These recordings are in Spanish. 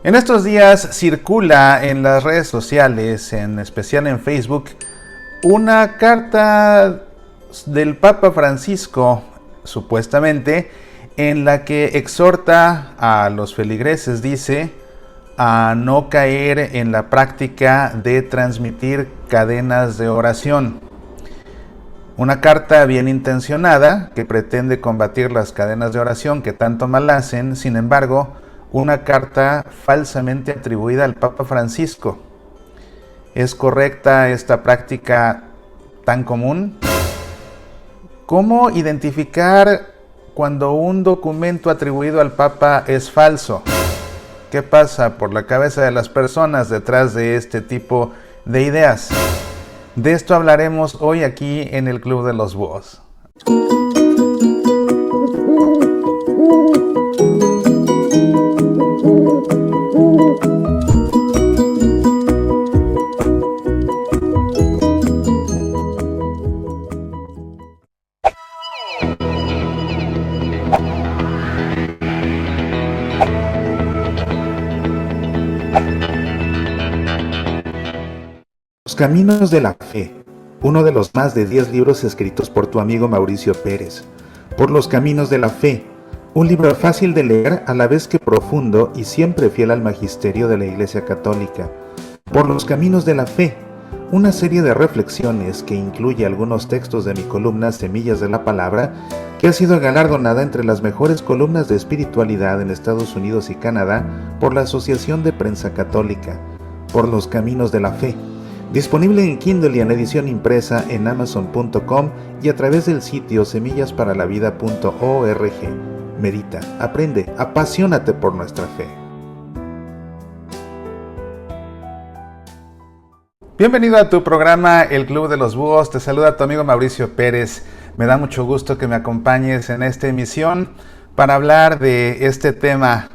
En estos días circula en las redes sociales, en especial en Facebook, una carta del Papa Francisco, supuestamente, en la que exhorta a los feligreses, dice, a no caer en la práctica de transmitir cadenas de oración. Una carta bien intencionada que pretende combatir las cadenas de oración que tanto mal hacen, sin embargo, una carta falsamente atribuida al Papa Francisco. ¿Es correcta esta práctica tan común? ¿Cómo identificar cuando un documento atribuido al Papa es falso? ¿Qué pasa por la cabeza de las personas detrás de este tipo de ideas? De esto hablaremos hoy aquí en el Club de los Búhos. Los Caminos de la Fe, uno de los más de 10 libros escritos por tu amigo Mauricio Pérez. Por los Caminos de la Fe, un libro fácil de leer a la vez que profundo y siempre fiel al magisterio de la Iglesia Católica. Por los Caminos de la Fe, una serie de reflexiones que incluye algunos textos de mi columna Semillas de la Palabra, que ha sido galardonada entre las mejores columnas de espiritualidad en Estados Unidos y Canadá por la Asociación de Prensa Católica. Por los Caminos de la Fe, disponible en Kindle y en edición impresa en Amazon.com y a través del sitio semillasparalavida.org. Medita, aprende, apasionate por nuestra fe. Bienvenido a tu programa El Club de los Búhos. Te saluda tu amigo Mauricio Pérez. Me da mucho gusto que me acompañes en esta emisión para hablar de este tema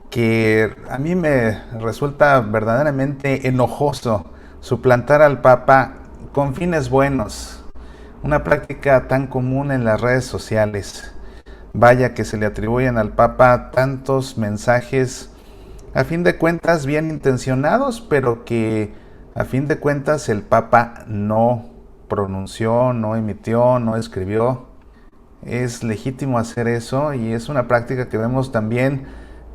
que a mí me resulta verdaderamente enojoso. Suplantar al Papa con fines buenos, una práctica tan común en las redes sociales. Vaya que se le atribuyen al Papa tantos mensajes, a fin de cuentas bien intencionados, pero que a fin de cuentas el Papa no pronunció, no emitió, no escribió. Es legítimo hacer eso y es una práctica que vemos también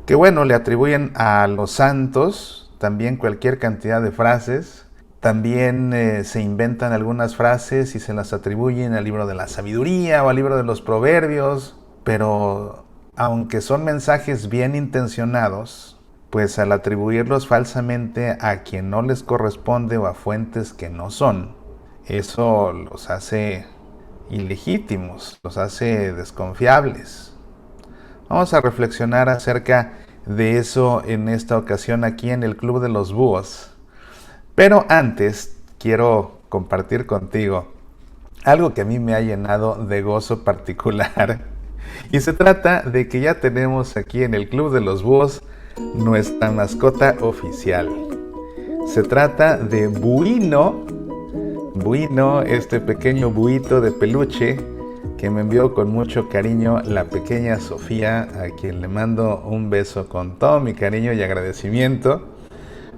que, bueno, le atribuyen a los santos también cualquier cantidad de frases. También se inventan algunas frases y se las atribuyen al libro de la sabiduría o al libro de los proverbios, pero aunque son mensajes bien intencionados, pues al atribuirlos falsamente a quien no les corresponde o a fuentes que no son, eso los hace ilegítimos, los hace desconfiables. Vamos a reflexionar acerca de eso en esta ocasión aquí en el Club de los Búhos. Pero antes quiero compartir contigo algo que a mí me ha llenado de gozo particular. Y se trata de que ya tenemos aquí en el Club de los Búhos nuestra mascota oficial. Se trata de Buino. Buino, este pequeño buito de peluche que me envió con mucho cariño la pequeña Sofía, a quien le mando un beso con todo mi cariño y agradecimiento.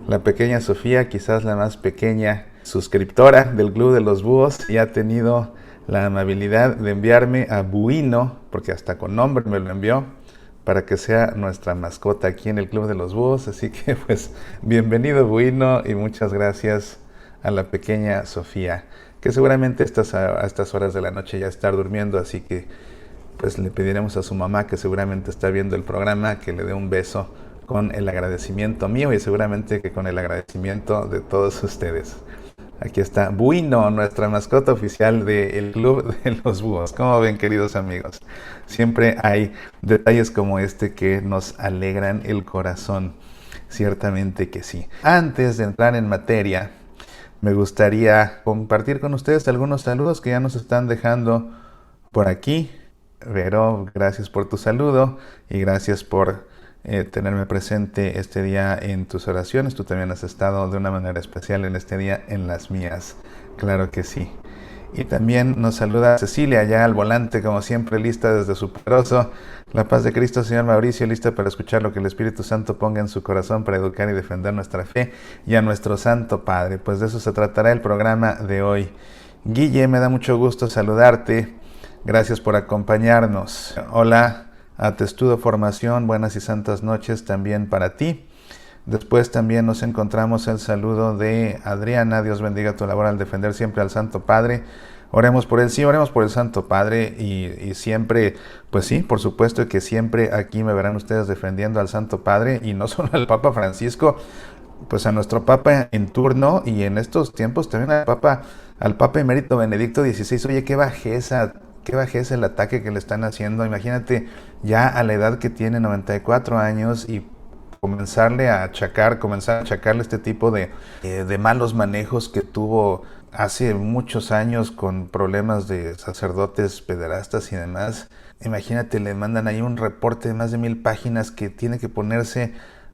La pequeña Sofía, quizás la más pequeña suscriptora del Club de los Búhos, y ha tenido la amabilidad de enviarme a Buino, porque hasta con nombre me lo envió, para que sea nuestra mascota aquí en el Club de los Búhos. Así que pues bienvenido Buino y muchas gracias a la pequeña Sofía, que seguramente a estas horas de la noche ya está durmiendo, así que pues le pediremos a su mamá, que seguramente está viendo el programa, que le dé un beso con el agradecimiento mío y seguramente que con el agradecimiento de todos ustedes. Aquí está Buino, nuestra mascota oficial del Club de los Búhos. ¿Cómo ven, queridos amigos? Siempre hay detalles como este que nos alegran el corazón. Ciertamente que sí. Antes de entrar en materia, me gustaría compartir con ustedes algunos saludos que ya nos están dejando por aquí. Vero, gracias por tu saludo y gracias por tenerme presente este día en tus oraciones. Tú también has estado de una manera especial en este día en las mías, claro que sí. Y también nos saluda Cecilia, allá al volante, como siempre, lista desde su poderoso. La paz de Cristo, señor Mauricio, lista para escuchar lo que el Espíritu Santo ponga en su corazón para educar y defender nuestra fe y a nuestro Santo Padre. Pues de eso se tratará el programa de hoy. Guille, me da mucho gusto saludarte. Gracias por acompañarnos. Hola a Testudo Formación, buenas y santas noches también para ti. Después también nos encontramos el saludo de Adriana. Dios bendiga tu labor al defender siempre al Santo Padre. Oremos por él, sí, oremos por el Santo Padre y siempre, pues sí, por supuesto que siempre aquí me verán ustedes defendiendo al Santo Padre y no solo al Papa Francisco, pues a nuestro Papa en turno y en estos tiempos también al Papa Emérito Benedicto XVI. Oye, qué bajeza el ataque que le están haciendo. Imagínate ya a la edad que tiene, 94 años, y comenzar a achacarle este tipo de malos manejos que tuvo hace muchos años con problemas de sacerdotes pederastas y demás. Imagínate, le mandan ahí un reporte de más de 1000 páginas que tiene que ponerse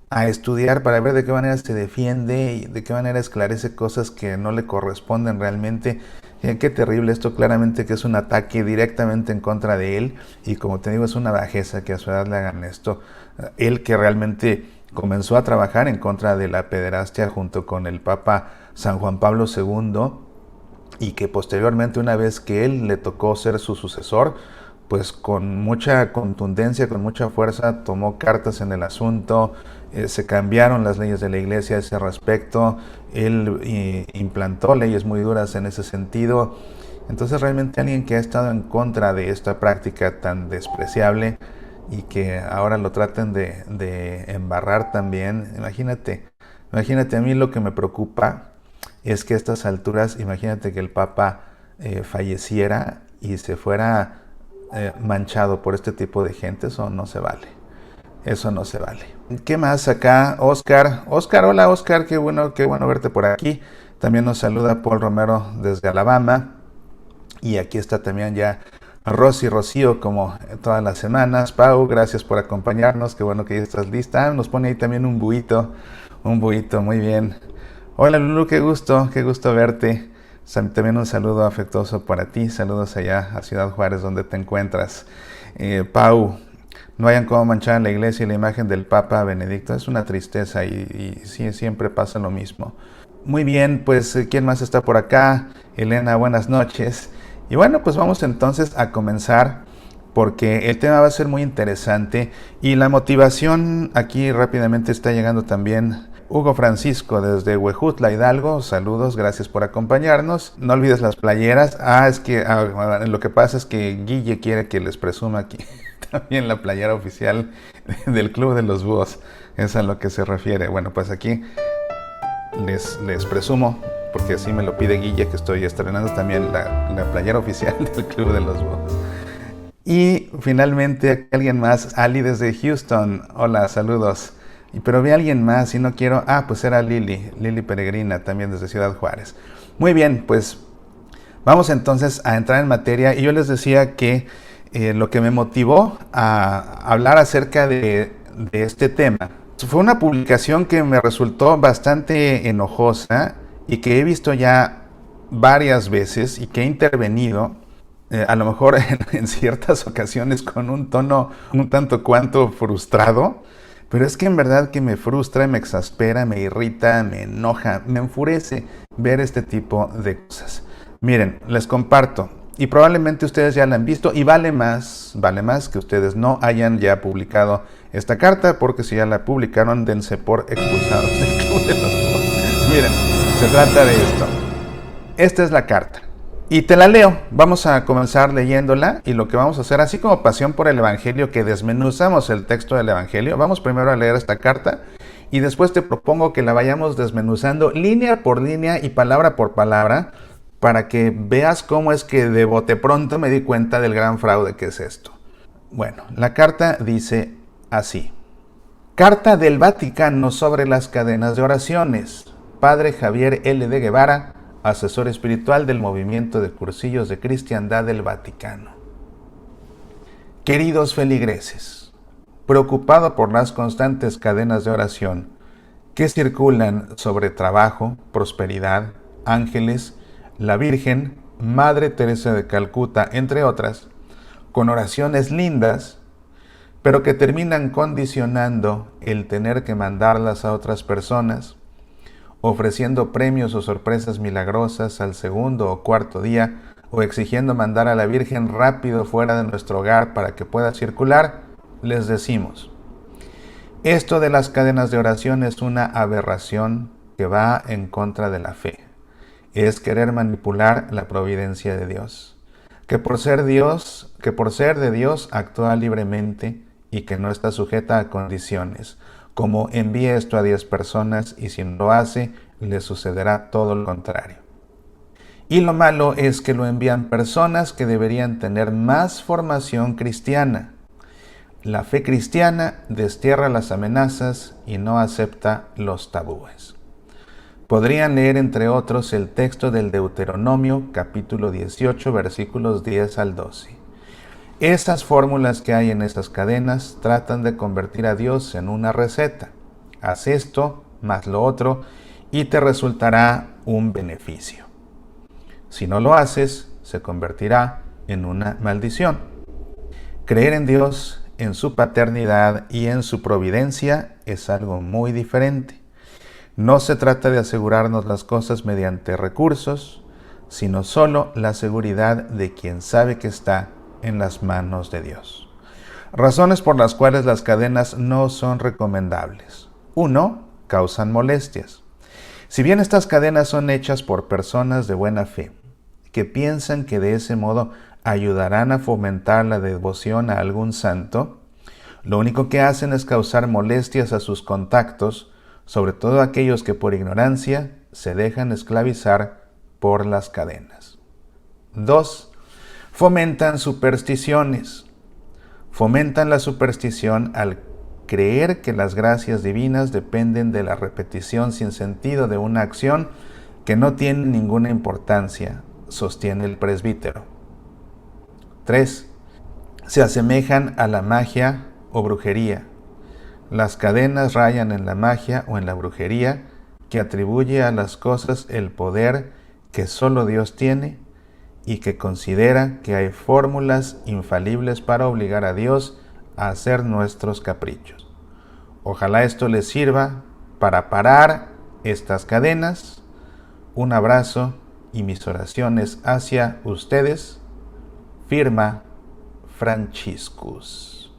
a estudiar para ver de qué manera se defiende y de qué manera esclarece cosas que no le corresponden realmente. Qué terrible esto, claramente que es un ataque directamente en contra de él y como te digo, es una bajeza que a su edad le hagan esto. Él que realmente comenzó a trabajar en contra de la pederastia junto con el Papa San Juan Pablo II y que posteriormente, una vez que él le tocó ser su sucesor, pues con mucha contundencia, con mucha fuerza, tomó cartas en el asunto, se cambiaron las leyes de la Iglesia a ese respecto, él implantó leyes muy duras en ese sentido. Entonces realmente alguien que ha estado en contra de esta práctica tan despreciable y que ahora lo traten de embarrar también, imagínate, a mí lo que me preocupa es que a estas alturas, imagínate que el Papa falleciera y se fuera manchado por este tipo de gente. Eso no se vale. Eso no se vale. ¿Qué más acá? Oscar, hola Oscar, qué bueno verte por aquí. También nos saluda Paul Romero desde Alabama. Y aquí está también ya Rocío, como todas las semanas. Pau, gracias por acompañarnos, qué bueno que ya estás lista. Nos pone ahí también un buito, muy bien. Hola Lulu, qué gusto verte. También un saludo afectuoso para ti, saludos allá a Ciudad Juárez donde te encuentras. Pau, no hayan cómo manchar en la iglesia y la imagen del Papa Benedicto, es una tristeza y sí, siempre pasa lo mismo. Muy bien, pues ¿quién más está por acá? Elena, buenas noches. Y bueno, pues vamos entonces a comenzar porque el tema va a ser muy interesante y la motivación aquí rápidamente está llegando también. Hugo Francisco desde Huejutla, Hidalgo, saludos, gracias por acompañarnos. No olvides las playeras. Es que lo que pasa es que Guille quiere que les presuma aquí también la playera oficial del Club de los Búhos. Es a lo que se refiere. Bueno, pues aquí les presumo, porque así me lo pide Guille, que estoy estrenando también la playera oficial del Club de los Búhos. Y finalmente alguien más, Ali desde Houston. Hola, saludos. Pero vi a alguien más y no quiero... pues era Lili Peregrina, también desde Ciudad Juárez. Muy bien, pues vamos entonces a entrar en materia. Y yo les decía que lo que me motivó a hablar acerca de este tema fue una publicación que me resultó bastante enojosa y que he visto ya varias veces y que he intervenido, a lo mejor en ciertas ocasiones con un tono un tanto cuanto frustrado. Pero es que en verdad que me frustra, me exaspera, me irrita, me enoja, me enfurece ver este tipo de cosas. Miren, les comparto, y probablemente ustedes ya la han visto, y vale más que ustedes no hayan ya publicado esta carta, porque si ya la publicaron, dense por expulsados del Club de los Búhos. Miren, se trata de esto. Esta es la carta. Y te la leo, vamos a comenzar leyéndola y lo que vamos a hacer, así como Pasión por el Evangelio, que desmenuzamos el texto del Evangelio, vamos primero a leer esta carta y después te propongo que la vayamos desmenuzando línea por línea y palabra por palabra para que veas cómo es que de bote pronto me di cuenta del gran fraude que es esto. Bueno, la carta dice así. Carta del Vaticano sobre las cadenas de oraciones. Padre Javier L. de Guevara, asesor espiritual del Movimiento de Cursillos de Cristiandad del Vaticano. Queridos feligreses, preocupado por las constantes cadenas de oración que circulan sobre trabajo, prosperidad, ángeles, la Virgen, Madre Teresa de Calcuta, entre otras, con oraciones lindas, pero que terminan condicionando el tener que mandarlas a otras personas, ofreciendo premios o sorpresas milagrosas al segundo o cuarto día, o exigiendo mandar a la Virgen rápido fuera de nuestro hogar para que pueda circular, les decimos: esto de las cadenas de oración es una aberración que va en contra de la fe. Es querer manipular la providencia de Dios, que por ser de Dios actúa libremente y que no está sujeta a condiciones, como envíe esto a 10 personas y si no lo hace, le sucederá todo lo contrario. Y lo malo es que lo envían personas que deberían tener más formación cristiana. La fe cristiana destierra las amenazas y no acepta los tabúes. Podrían leer entre otros el texto del Deuteronomio capítulo 18 versículos 10 al 12. Esas fórmulas que hay en esas cadenas tratan de convertir a Dios en una receta. Haz esto más lo otro y te resultará un beneficio. Si no lo haces, se convertirá en una maldición. Creer en Dios, en su paternidad y en su providencia es algo muy diferente. No se trata de asegurarnos las cosas mediante recursos, sino solo la seguridad de quien sabe que está en las manos de Dios. Razones por las cuales las cadenas no son recomendables. 1. Causan molestias. Si bien estas cadenas son hechas por personas de buena fe, que piensan que de ese modo ayudarán a fomentar la devoción a algún santo, lo único que hacen es causar molestias a sus contactos, sobre todo aquellos que por ignorancia se dejan esclavizar por las cadenas. 2. Fomentan supersticiones. Fomentan la superstición al creer que las gracias divinas dependen de la repetición sin sentido de una acción que no tiene ninguna importancia, sostiene el presbítero. 3. Se asemejan a la magia o brujería. Las cadenas rayan en la magia o en la brujería que atribuye a las cosas el poder que solo Dios tiene y que considera que hay fórmulas infalibles para obligar a Dios a hacer nuestros caprichos. Ojalá esto les sirva para parar estas cadenas. Un abrazo y mis oraciones hacia ustedes. Firma Franciscus.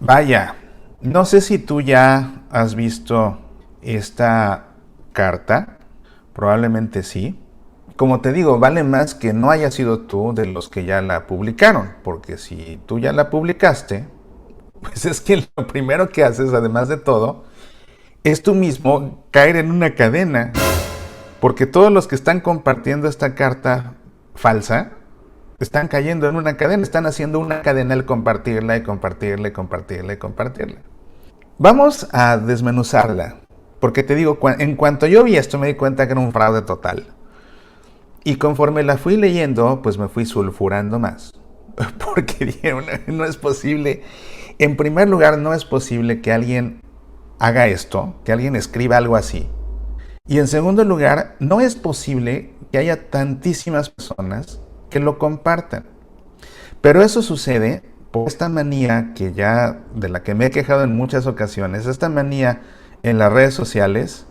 Vaya, no sé si tú ya has visto esta carta, probablemente sí. Como te digo, vale más que no hayas sido tú de los que ya la publicaron, porque si tú ya la publicaste, pues es que lo primero que haces, además de todo, es tú mismo caer en una cadena, porque todos los que están compartiendo esta carta falsa, están cayendo en una cadena, están haciendo una cadena al compartirla y compartirla y compartirla y compartirla. Vamos a desmenuzarla, porque te digo, en cuanto yo vi esto me di cuenta que era un fraude total. Y conforme la fui leyendo, pues me fui sulfurando más. Porque dije, no es posible. En primer lugar, no es posible que alguien haga esto, que alguien escriba algo así. Y en segundo lugar, no es posible que haya tantísimas personas que lo compartan. Pero eso sucede por esta manía que ya, de la que me he quejado en muchas ocasiones, esta manía en las redes sociales,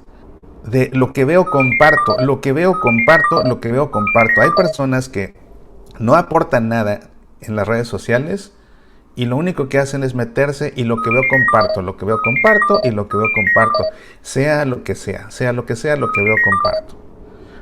de lo que veo comparto, lo que veo comparto, lo que veo comparto. Hay personas que no aportan nada en las redes sociales y lo único que hacen es meterse y lo que veo comparto, lo que veo comparto y lo que veo comparto. Sea lo que sea lo que veo comparto.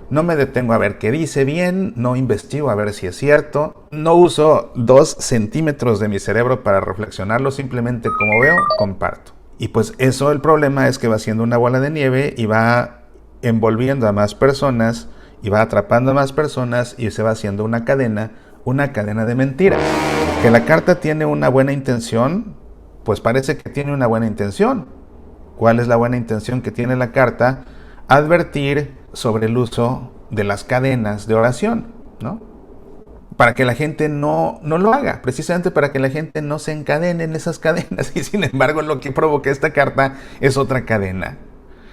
No me detengo a ver qué dice bien, no investigo a ver si es cierto, no uso 2 centímetros de mi cerebro para reflexionarlo, simplemente como veo, comparto. Y pues eso, el problema es que va siendo una bola de nieve y va envolviendo a más personas y va atrapando a más personas y se va haciendo una cadena de mentiras. Que la carta tiene una buena intención, pues parece que tiene una buena intención. ¿Cuál es la buena intención que tiene la carta? Advertir sobre el uso de las cadenas de oración, ¿no? Para que la gente no lo haga, precisamente para que la gente no se encadene en esas cadenas. Y sin embargo, lo que provoca esta carta es otra cadena.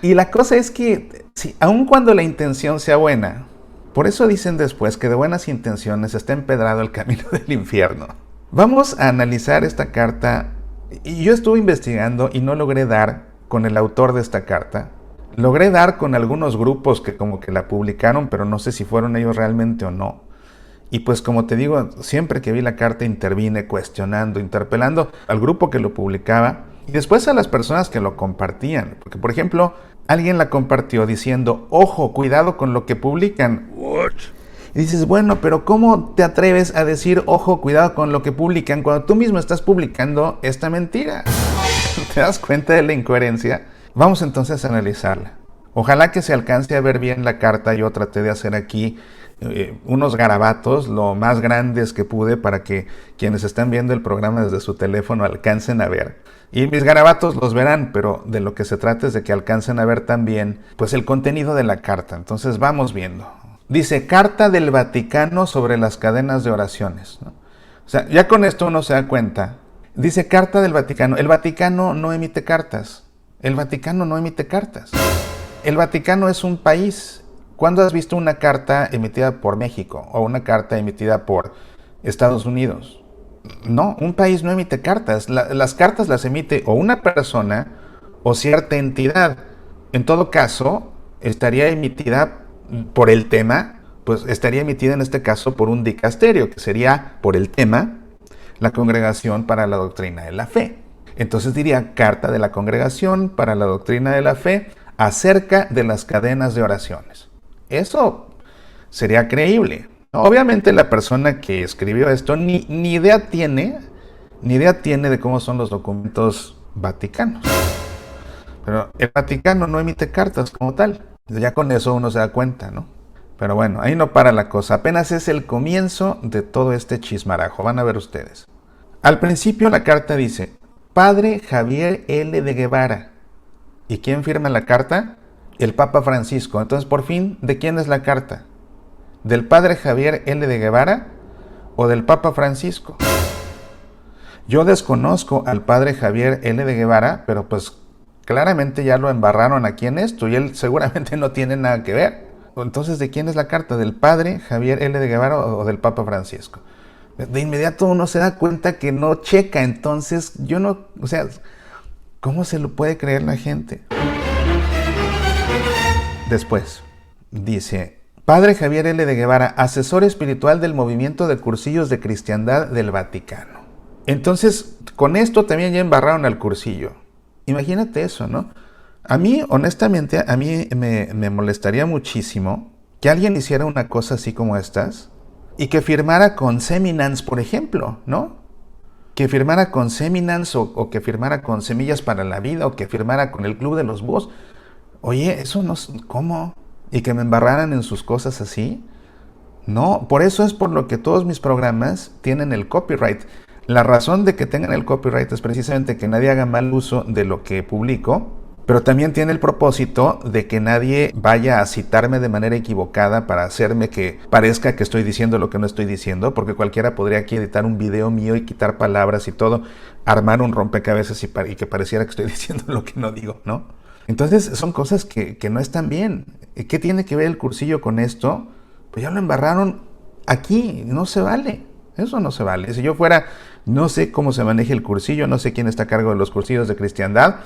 Y la cosa es que, aun cuando la intención sea buena, Por eso dicen después que de buenas intenciones está empedrado el camino del infierno. Vamos a analizar esta carta. Y yo estuve investigando y no logré dar con el autor de esta carta. Logré dar con algunos grupos que como que la publicaron, pero no sé si fueron ellos realmente o no. Y pues como te digo, siempre que vi la carta intervine cuestionando, interpelando al grupo que lo publicaba y después a las personas que lo compartían. Porque por ejemplo, alguien la compartió diciendo, ojo, cuidado con lo que publican. What? Y dices, bueno, pero ¿cómo te atreves a decir, ojo, cuidado con lo que publican cuando tú mismo estás publicando esta mentira? ¿Te das cuenta de la incoherencia? Vamos entonces a analizarla. Ojalá que se alcance a ver bien la carta. Yo traté de hacer aquí unos garabatos lo más grandes que pude para que quienes están viendo el programa desde su teléfono alcancen a ver. Y mis garabatos los verán, pero de lo que se trata es de que alcancen a ver también pues el contenido de la carta. Entonces vamos viendo. Dice, Carta del Vaticano sobre las cadenas de oraciones, ¿no? O sea, ya con esto uno se da cuenta. Dice Carta del Vaticano. El Vaticano no emite cartas. El Vaticano no emite cartas. El Vaticano es un país. ¿Cuándo has visto una carta emitida por México o una carta emitida por Estados Unidos? No, un país no emite cartas. Las cartas las emite o una persona o cierta entidad. En todo caso, estaría emitida por el tema, pues estaría emitida en este caso por un dicasterio, que sería por el tema, la Congregación para la Doctrina de la Fe. Entonces diría Carta de la Congregación para la Doctrina de la Fe acerca de las cadenas de oraciones. Eso sería creíble. Obviamente la persona que escribió esto ni idea tiene de cómo son los documentos vaticanos. Pero el Vaticano no emite cartas como tal. Ya con eso uno se da cuenta, ¿no? Pero bueno, ahí no para la cosa. Apenas es el comienzo de todo este chismarajo. Van a ver ustedes. Al principio la carta dice, Padre Javier L. de Guevara. ¿Y quién firma la carta? El Papa Francisco. Entonces, por fin, ¿de quién es la carta? ¿Del Padre Javier L. de Guevara o del Papa Francisco? Yo desconozco al Padre Javier L. de Guevara, pero pues claramente ya lo embarraron aquí en esto y él seguramente no tiene nada que ver. Entonces, ¿de quién es la carta? ¿Del Padre Javier L. de Guevara o del Papa Francisco? De inmediato uno se da cuenta que no checa. Entonces, yo no, o sea, ¿cómo se lo puede creer la gente? Después, dice, Padre Javier L. de Guevara, asesor espiritual del movimiento de cursillos de cristiandad del Vaticano. Entonces, con esto también ya embarraron al cursillo. Imagínate eso, ¿no? A mí, honestamente, me molestaría muchísimo que alguien hiciera una cosa así como estas y que firmara con Seminans, por ejemplo, ¿no? Que firmara con Seminans o que firmara con Semillas para la Vida o que firmara con el Club de los Búhos. Oye, eso no... ¿Cómo? ¿Y que me embarraran en sus cosas así? No, por eso es por lo que todos mis programas tienen el copyright. La razón de que tengan el copyright es precisamente que nadie haga mal uso de lo que publico, pero también tiene el propósito de que nadie vaya a citarme de manera equivocada para hacerme que parezca que estoy diciendo lo que no estoy diciendo, porque cualquiera podría aquí editar un video mío y quitar palabras y todo, armar un rompecabezas y que pareciera que estoy diciendo lo que no digo, ¿no? Entonces son cosas que no están bien. ¿Qué tiene que ver el cursillo con esto? Pues ya lo embarraron aquí, no se vale. Eso no se vale. Si yo fuera, no sé cómo se maneja el cursillo, no sé quién está a cargo de los cursillos de cristiandad,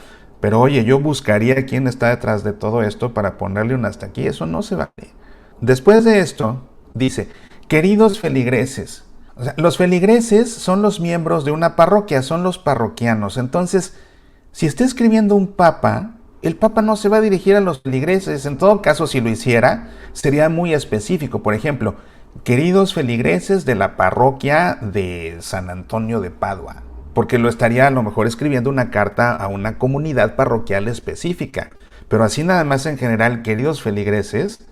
pero oye, yo buscaría quién está detrás de todo esto para ponerle un hasta aquí. Eso no se vale. Después de esto, dice, queridos feligreses. O sea, los feligreses son los miembros de una parroquia, son los parroquianos. Entonces, si está escribiendo un papa, el papa no se va a dirigir a los feligreses. En todo caso, si lo hiciera, sería muy específico. Por ejemplo, queridos feligreses de la parroquia de San Antonio de Padua, porque lo estaría a lo mejor escribiendo una carta a una comunidad parroquial específica. Pero así nada más en general, queridos feligreses,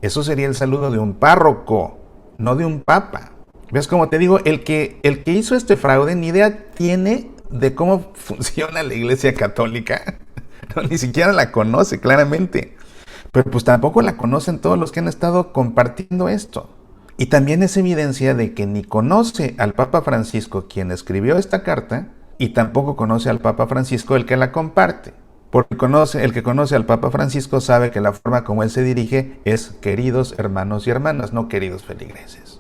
eso sería el saludo de un párroco, no de un papa. ¿Ves? Como te digo, el que hizo este fraude ni idea tiene de cómo funciona la Iglesia Católica. No, ni siquiera la conoce claramente. Pero pues tampoco la conocen todos los que han estado compartiendo esto. Y también es evidencia de que ni conoce al Papa Francisco quien escribió esta carta y tampoco conoce al Papa Francisco el que la comparte. Porque el que conoce al Papa Francisco sabe que la forma como él se dirige es queridos hermanos y hermanas, no queridos feligreses.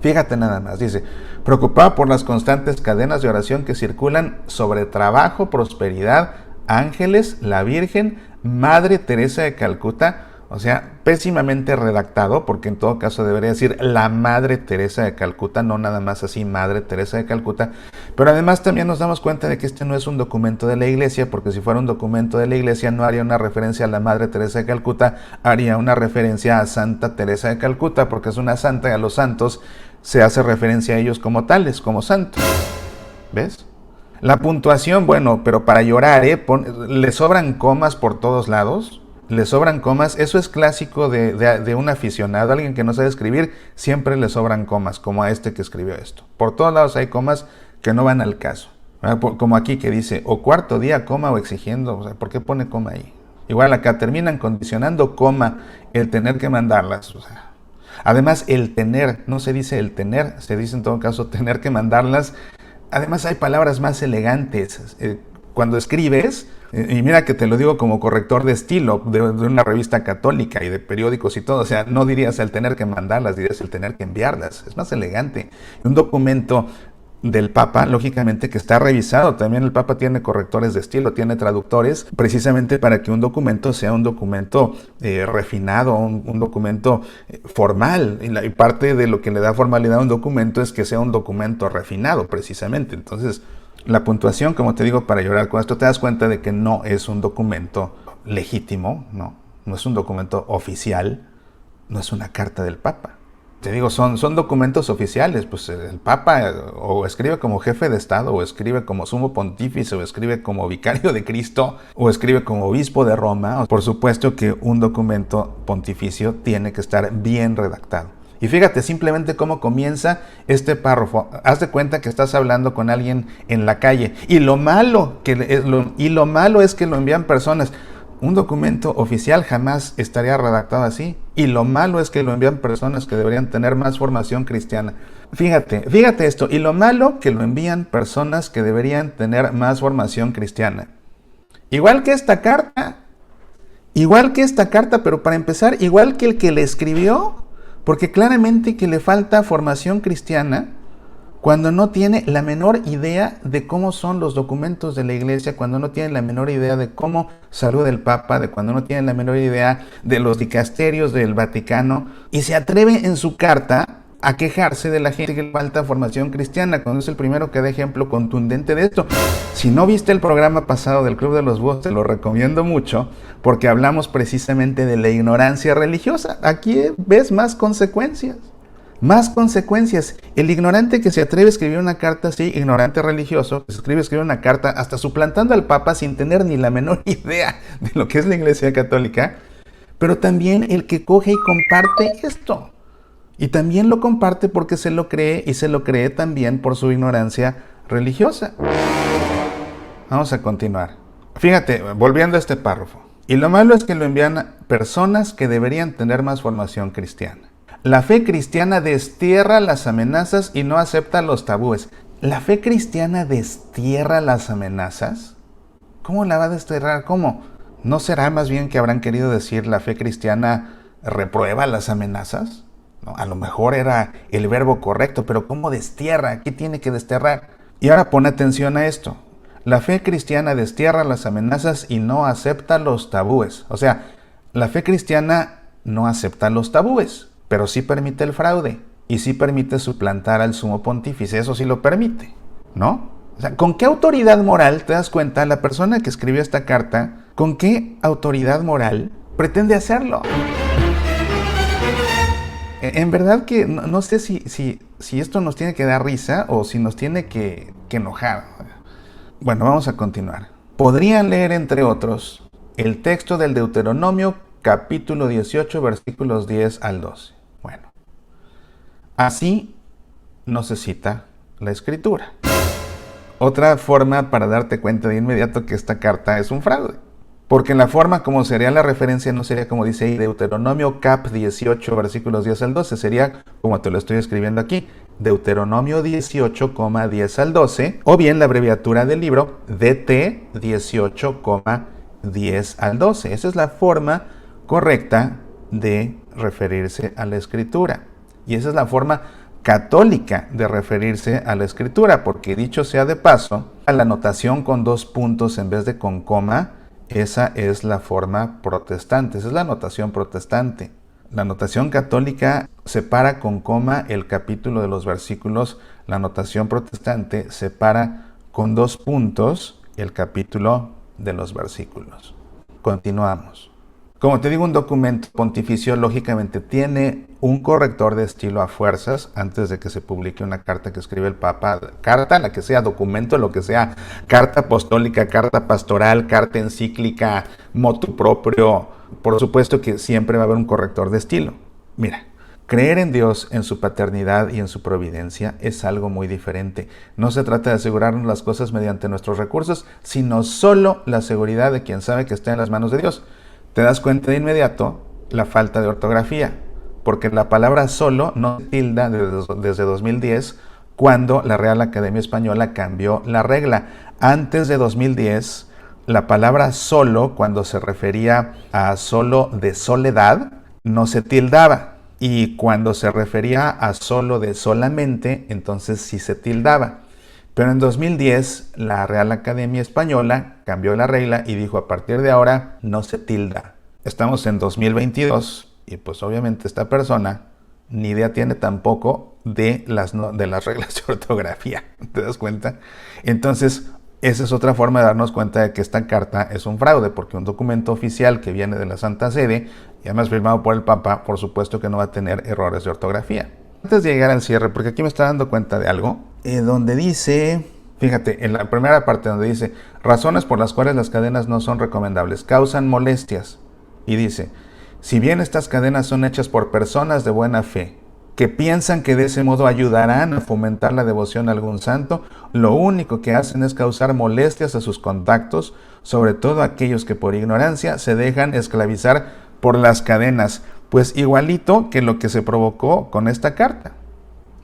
Fíjate nada más, dice, preocupado por las constantes cadenas de oración que circulan sobre trabajo, prosperidad, ángeles, la Virgen, Madre Teresa de Calcuta, o sea, pésimamente redactado, porque en todo caso debería decir la Madre Teresa de Calcuta, no nada más así Madre Teresa de Calcuta. Pero además también nos damos cuenta de que este no es un documento de la Iglesia, porque si fuera un documento de la Iglesia no haría una referencia a la Madre Teresa de Calcuta, haría una referencia a Santa Teresa de Calcuta, porque es una santa y a los santos se hace referencia a ellos como tales, como santos. ¿Ves? La puntuación, bueno, pero para llorar, le sobran comas por todos lados. Le sobran comas, eso es clásico de un aficionado, alguien que no sabe escribir, siempre le sobran comas, como a este que escribió esto. Por todos lados hay comas que no van al caso, como aquí que dice, o cuarto día coma o exigiendo, o sea, ¿por qué pone coma ahí? Igual acá terminan condicionando coma el tener que mandarlas, o sea. Además el tener, no se dice el tener, se dice en todo caso tener que mandarlas. Además hay palabras más elegantes. Cuando escribes, y mira que te lo digo como corrector de estilo de una revista católica y de periódicos y todo, o sea, no dirías el tener que mandarlas, dirías el tener que enviarlas, es más elegante. Un documento del Papa, lógicamente que está revisado, también el Papa tiene correctores de estilo, tiene traductores, precisamente para que un documento sea un documento refinado, un documento formal, y parte de lo que le da formalidad a un documento es que sea un documento refinado, precisamente. Entonces, la puntuación, como te digo, para llorar con esto te das cuenta de que no es un documento legítimo, no es un documento oficial, no es una carta del Papa. Te digo, son documentos oficiales, pues el Papa o escribe como jefe de Estado, o escribe como sumo pontífice, o escribe como vicario de Cristo, o escribe como obispo de Roma. Por supuesto que un documento pontificio tiene que estar bien redactado. Y fíjate simplemente cómo comienza este párrafo. Haz de cuenta que estás hablando con alguien en la calle. Y lo malo es que lo envían personas. Un documento oficial jamás estaría redactado así. Y lo malo es que lo envían personas que deberían tener más formación cristiana. Fíjate esto. Y lo malo que lo envían personas que deberían tener más formación cristiana. Igual que esta carta, pero para empezar, igual que el que le escribió. Porque claramente que le falta formación cristiana cuando no tiene la menor idea de cómo son los documentos de la Iglesia, cuando no tiene la menor idea de cómo saluda el Papa, de cuando no tiene la menor idea de los dicasterios del Vaticano, y se atreve en su carta a quejarse de la gente que le falta formación cristiana, cuando es el primero que da ejemplo contundente de esto. Si no viste el programa pasado del Club de los Búhos, te lo recomiendo mucho, porque hablamos precisamente de la ignorancia religiosa. Aquí ves más consecuencias. Más consecuencias. El ignorante que se atreve a escribir una carta así, ignorante religioso, que se atreve a escribir una carta hasta suplantando al Papa sin tener ni la menor idea de lo que es la Iglesia Católica, pero también el que coge y comparte esto. Y también lo comparte porque se lo cree, y se lo cree también por su ignorancia religiosa. Vamos a continuar. Fíjate, volviendo a este párrafo. Y lo malo es que lo envían personas que deberían tener más formación cristiana. La fe cristiana destierra las amenazas y no acepta los tabúes. ¿La fe cristiana destierra las amenazas? ¿Cómo la va a desterrar? ¿Cómo? ¿No será más bien que habrán querido decir la fe cristiana reprueba las amenazas? No, a lo mejor era el verbo correcto, pero ¿cómo destierra? ¿Qué tiene que desterrar? Y ahora pon atención a esto. La fe cristiana destierra las amenazas y no acepta los tabúes. O sea, la fe cristiana no acepta los tabúes, pero sí permite el fraude y sí permite suplantar al sumo pontífice. Eso sí lo permite, ¿no? O sea, ¿con qué autoridad moral, te das cuenta, la persona que escribió esta carta, con qué autoridad moral pretende hacerlo? En verdad que no sé si esto nos tiene que dar risa o si nos tiene que enojar. Bueno, vamos a continuar. Podrían leer, entre otros, el texto del Deuteronomio, capítulo 18, versículos 10 al 12. Bueno, así no se cita la Escritura. Otra forma para darte cuenta de inmediato que esta carta es un fraude. Porque en la forma como sería la referencia no sería como dice ahí Deuteronomio cap 18 versículos 10 al 12, sería como te lo estoy escribiendo aquí, Deuteronomio 18, 10 al 12, o bien la abreviatura del libro DT 18, 10 al 12. Esa es la forma correcta de referirse a la Escritura. Y esa es la forma católica de referirse a la Escritura, porque dicho sea de paso, la notación con 2 puntos en vez de con coma, esa es la forma protestante, esa es la notación protestante. La notación católica separa con coma el capítulo de los versículos, la notación protestante separa con 2 puntos el capítulo de los versículos. Continuamos. Como te digo, un documento pontificio lógicamente tiene un corrector de estilo a fuerzas antes de que se publique una carta que escribe el Papa. Carta, la que sea, documento, lo que sea, carta apostólica, carta pastoral, carta encíclica, motu proprio. Por supuesto que siempre va a haber un corrector de estilo. Mira, creer en Dios, en su paternidad y en su providencia es algo muy diferente. No se trata de asegurarnos las cosas mediante nuestros recursos, sino solo la seguridad de quien sabe que está en las manos de Dios. Te das cuenta de inmediato la falta de ortografía, porque la palabra solo no se tilda desde 2010, cuando la Real Academia Española cambió la regla. Antes de 2010, la palabra solo, cuando se refería a solo de soledad, no se tildaba. Y cuando se refería a solo de solamente, entonces sí se tildaba. Pero en 2010, la Real Academia Española cambió la regla y dijo: a partir de ahora no se tilda. Estamos en 2022 y pues obviamente esta persona ni idea tiene tampoco de las reglas de ortografía. ¿Te das cuenta? Entonces, esa es otra forma de darnos cuenta de que esta carta es un fraude, porque un documento oficial que viene de la Santa Sede, y además firmado por el Papa, por supuesto que no va a tener errores de ortografía. Antes de llegar al cierre, porque aquí me está dando cuenta de algo, donde dice, fíjate, en la primera parte donde dice, razones por las cuales las cadenas no son recomendables, causan molestias. Y dice, si bien estas cadenas son hechas por personas de buena fe, que piensan que de ese modo ayudarán a fomentar la devoción a algún santo, lo único que hacen es causar molestias a sus contactos, sobre todo aquellos que por ignorancia se dejan esclavizar por las cadenas. Pues igualito que lo que se provocó con esta carta.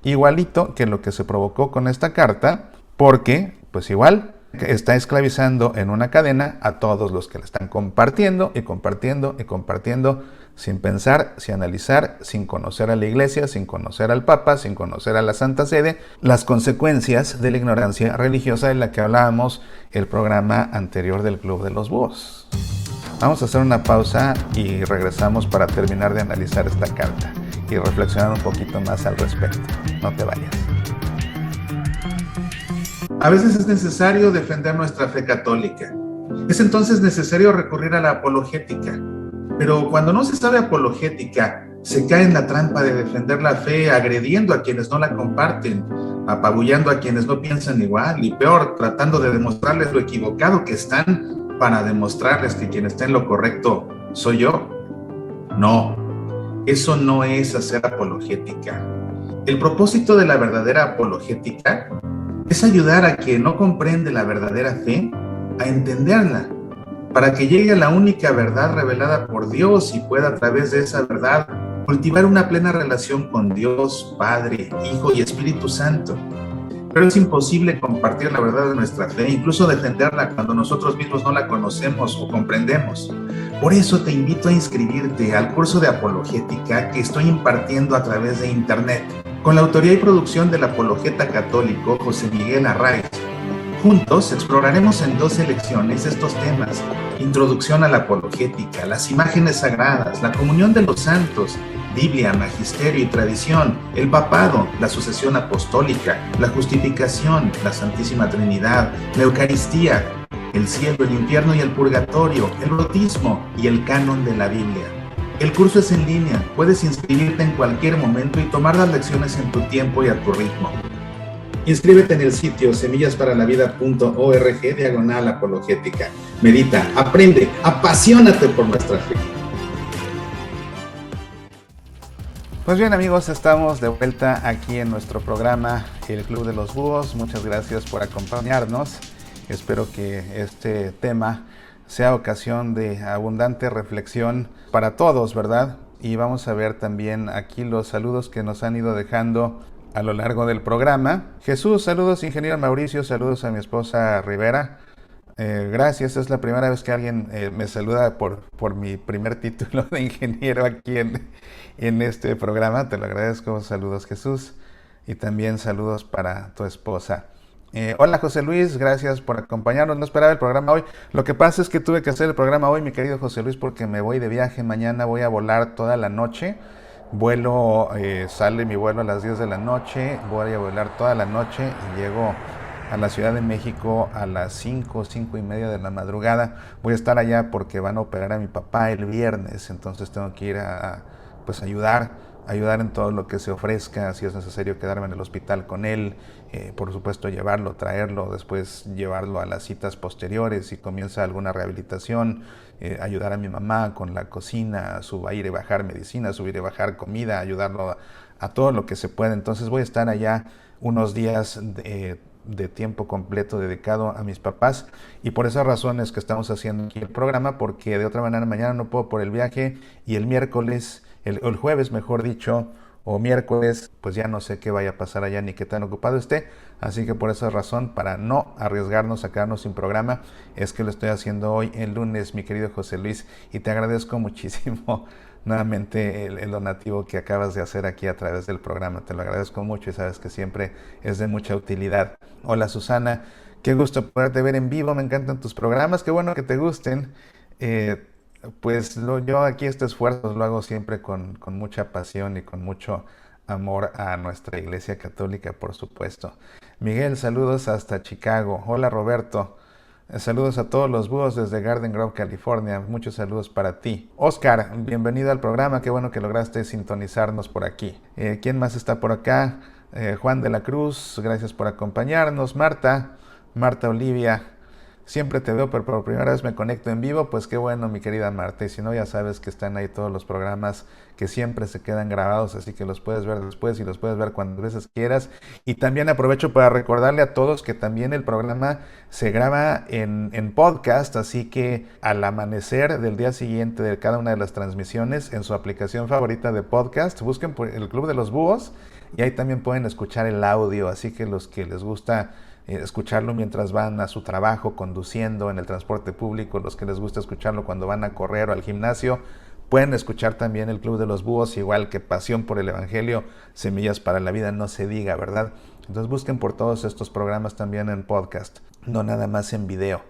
Igualito que lo que se provocó con esta carta, porque pues igual está esclavizando en una cadena a todos los que la están compartiendo y compartiendo y compartiendo, sin pensar, sin analizar, sin conocer a la Iglesia, sin conocer al Papa, sin conocer a la Santa Sede, las consecuencias de la ignorancia religiosa de la que hablábamos el programa anterior del Club de los Búhos. Vamos a hacer una pausa y regresamos para terminar de analizar esta carta y reflexionar un poquito más al respecto. No te vayas. A veces es necesario defender nuestra fe católica. Es entonces necesario recurrir a la apologética. Pero cuando no se sabe apologética, se cae en la trampa de defender la fe agrediendo a quienes no la comparten, apabullando a quienes no piensan igual y peor, tratando de demostrarles lo equivocado que están para demostrarles que quien está en lo correcto soy yo. No, eso no es hacer apologética. El propósito de la verdadera apologética es ayudar a quien no comprende la verdadera fe a entenderla, para que llegue a la única verdad revelada por Dios y pueda a través de esa verdad cultivar una plena relación con Dios, Padre, Hijo y Espíritu Santo. Pero es imposible compartir la verdad de nuestra fe, incluso defenderla cuando nosotros mismos no la conocemos o comprendemos. Por eso te invito a inscribirte al curso de apologética que estoy impartiendo a través de internet, con la autoría y producción del apologeta católico José Miguel Arraiz. Juntos exploraremos en 12 lecciones estos temas: introducción a la apologética, las imágenes sagradas, la comunión de los santos, Biblia, magisterio y tradición, el papado, la sucesión apostólica, la justificación, la Santísima Trinidad, la Eucaristía, el cielo, el infierno y el purgatorio, el bautismo y el canon de la Biblia. El curso es en línea, puedes inscribirte en cualquier momento y tomar las lecciones en tu tiempo y a tu ritmo. Inscríbete en el sitio semillasparalavida.org/apologética. Medita, aprende, apasionate por nuestra fe. Pues bien, amigos, estamos de vuelta aquí en nuestro programa El Club de los Búhos. Muchas gracias por acompañarnos. Espero que este tema sea ocasión de abundante reflexión para todos, ¿verdad? Y vamos a ver también aquí los saludos que nos han ido dejando a lo largo del programa. Jesús, saludos, ingeniero Mauricio, saludos a mi esposa Rivera. Gracias, es la primera vez que alguien me saluda por mi primer título de ingeniero aquí en este programa. Te lo agradezco. Saludos, Jesús. Y también saludos para tu esposa. Hola, José Luis, gracias por acompañarnos. No esperaba el programa hoy. Lo que pasa es que tuve que hacer el programa hoy, mi querido José Luis, porque me voy de viaje. Mañana voy a volar toda la noche. Sale mi vuelo a las 10 de la noche. Voy a volar toda la noche y llego a la Ciudad de México a las 5 y media de la madrugada. Voy a estar allá porque van a operar a mi papá el viernes, entonces tengo que ir pues ayudar en todo lo que se ofrezca, si es necesario quedarme en el hospital con él, por supuesto llevarlo, traerlo, después llevarlo a las citas posteriores si comienza alguna rehabilitación, ayudar a mi mamá con la cocina, subir y bajar medicina, subir y bajar comida, ayudarlo a todo lo que se pueda. Entonces voy a estar allá unos días de tiempo completo dedicado a mis papás, y por esas razones que estamos haciendo aquí el programa, porque de otra manera mañana no puedo por el viaje, y el miércoles, el jueves mejor dicho, o miércoles, pues ya no sé qué vaya a pasar allá ni qué tan ocupado esté, así que por esa razón, para no arriesgarnos a quedarnos sin programa, es que lo estoy haciendo hoy el lunes, mi querido José Luis, y te agradezco muchísimo nuevamente el donativo que acabas de hacer aquí a través del programa. Te lo agradezco mucho y sabes que siempre es de mucha utilidad. Hola, Susana, qué gusto poderte ver en vivo, me encantan tus programas, qué bueno que te gusten. Eh, yo aquí este esfuerzo lo hago siempre con mucha pasión y con mucho amor a nuestra Iglesia Católica, por supuesto. Miguel, saludos hasta Chicago. Hola, Roberto. Saludos a todos los búhos desde Garden Grove, California. Muchos saludos para ti. Oscar, bienvenido al programa. Qué bueno que lograste sintonizarnos por aquí. ¿Quién más está por acá? Juan de la Cruz, gracias por acompañarnos. Marta Olivia. Siempre te veo, pero por primera vez me conecto en vivo. Pues qué bueno, mi querida Marta. Y si no, ya sabes que están ahí todos los programas que siempre se quedan grabados, así que los puedes ver después y los puedes ver cuantas veces quieras. Y también aprovecho para recordarle a todos que también el programa se graba en podcast, así que al amanecer del día siguiente de cada una de las transmisiones, en su aplicación favorita de podcast, busquen por el Club de los Búhos y ahí también pueden escuchar el audio, así que los que les gusta escucharlo mientras van a su trabajo, conduciendo en el transporte público, los que les gusta escucharlo cuando van a correr o al gimnasio, pueden escuchar también el Club de los Búhos, igual que Pasión por el Evangelio, Semillas para la Vida, no se diga, ¿verdad? Entonces busquen por todos estos programas también en podcast, no nada más en video.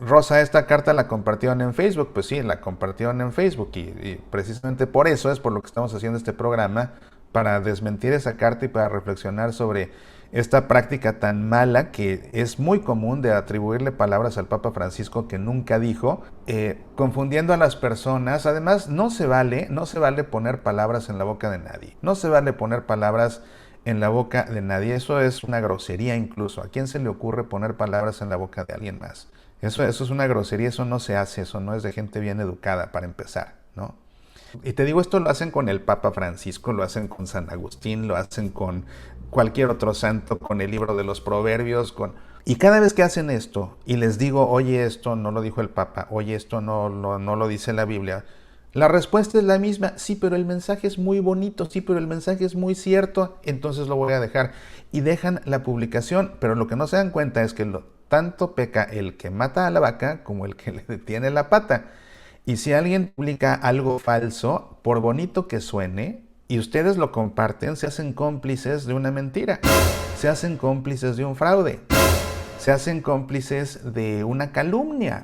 Rosa, esta carta la compartieron en Facebook. Pues sí, la compartieron en Facebook y precisamente por eso es por lo que estamos haciendo este programa, para desmentir esa carta y para reflexionar sobre esta práctica tan mala que es muy común de atribuirle palabras al Papa Francisco que nunca dijo, confundiendo a las personas. Además, no se vale poner palabras en la boca de nadie. No se vale poner palabras en la boca de nadie. Eso es una grosería incluso. ¿A quién se le ocurre poner palabras en la boca de alguien más? Eso es una grosería, eso no se hace, eso no es de gente bien educada para empezar, ¿no? Y te digo, esto lo hacen con el Papa Francisco, lo hacen con San Agustín, lo hacen con cualquier otro santo, con el libro de los Proverbios, Y cada vez que hacen esto y les digo, oye, esto no lo dijo el Papa, oye, esto no lo dice la Biblia, la respuesta es la misma: sí, pero el mensaje es muy bonito, sí, pero el mensaje es muy cierto, entonces lo voy a dejar. Y dejan la publicación, pero lo que no se dan cuenta es que tanto peca el que mata a la vaca como el que le detiene la pata. Y si alguien publica algo falso, por bonito que suene, y ustedes lo comparten, se hacen cómplices de una mentira, se hacen cómplices de un fraude, se hacen cómplices de una calumnia.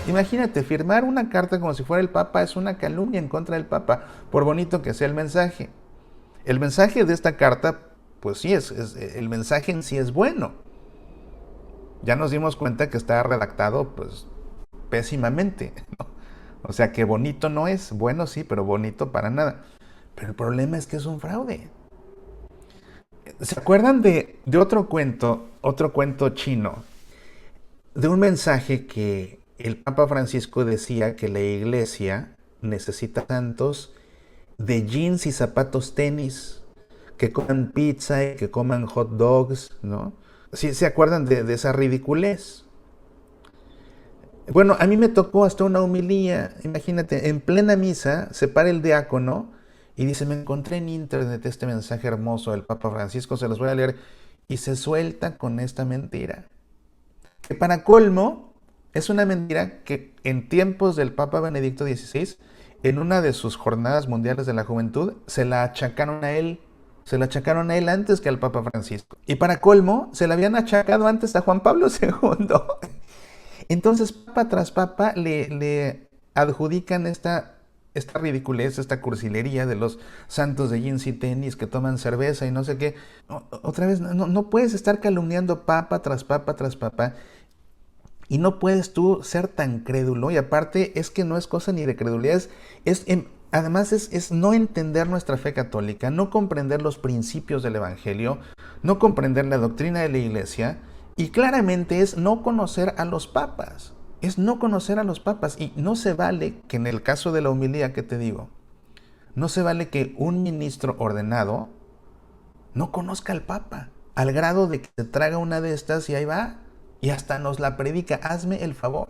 Imagínate, firmar una carta como si fuera el Papa es una calumnia en contra del Papa, por bonito que sea el mensaje. El mensaje de esta carta, pues sí, el mensaje en sí es bueno. Ya nos dimos cuenta que está redactado, pues, pésimamente, ¿no? O sea que bonito no es, bueno sí, pero bonito para nada. Pero el problema es que es un fraude. ¿Se acuerdan de otro cuento chino? De un mensaje que el Papa Francisco decía que la iglesia necesita santos de jeans y zapatos tenis, que coman pizza y que coman hot dogs, ¿no? ¿Sí se acuerdan de esa ridiculez? Bueno, a mí me tocó hasta una homilía. Imagínate, en plena misa se para el diácono y dice: me encontré en internet este mensaje hermoso del Papa Francisco, se los voy a leer, y se suelta con esta mentira. Que para colmo, es una mentira que en tiempos del Papa Benedicto XVI, en una de sus jornadas mundiales de la juventud, se la achacaron a él. Se la achacaron a él antes que al Papa Francisco. Y para colmo, se la habían achacado antes a Juan Pablo II. Entonces, papa tras papa le adjudican esta ridiculez, esta cursilería de los santos de jeans y tenis que toman cerveza y no sé qué. Otra vez, no puedes estar calumniando papa tras papa tras papa. Y no puedes tú ser tan crédulo. Y aparte es que no es cosa ni de credulidad. Además es no entender nuestra fe católica, no comprender los principios del Evangelio, no comprender la doctrina de la Iglesia. Y claramente es no conocer a los papas. Es no conocer a los papas. Y no se vale que en el caso de la homilía que te digo, no se vale que un ministro ordenado no conozca al papa. Al grado de que se traga una de estas y ahí va. Y hasta nos la predica. Hazme el favor.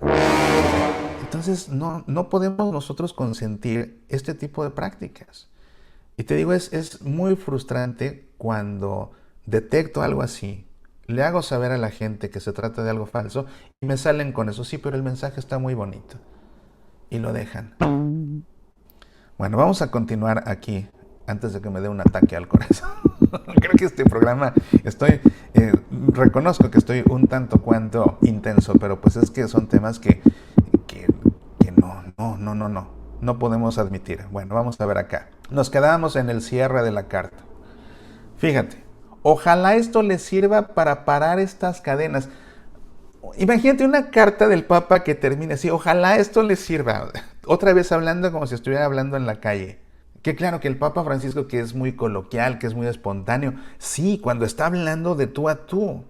Entonces no podemos nosotros consentir este tipo de prácticas. Y te digo, es muy frustrante cuando detecto algo así. Le hago saber a la gente que se trata de algo falso y me salen con eso. Sí, pero el mensaje está muy bonito. Y lo dejan. Bueno, vamos a continuar aquí antes de que me dé un ataque al corazón. Creo que este programa reconozco que estoy un tanto cuanto intenso, pero pues es que son temas que no podemos admitir. Bueno, vamos a ver acá. Nos quedamos en el cierre de la carta. Fíjate. Ojalá esto les sirva para parar estas cadenas. Imagínate una carta del Papa que termine así. Ojalá esto les sirva. Otra vez hablando como si estuviera hablando en la calle. Que claro que el Papa Francisco, que es muy coloquial, que es muy espontáneo. Sí, cuando está hablando de tú a tú.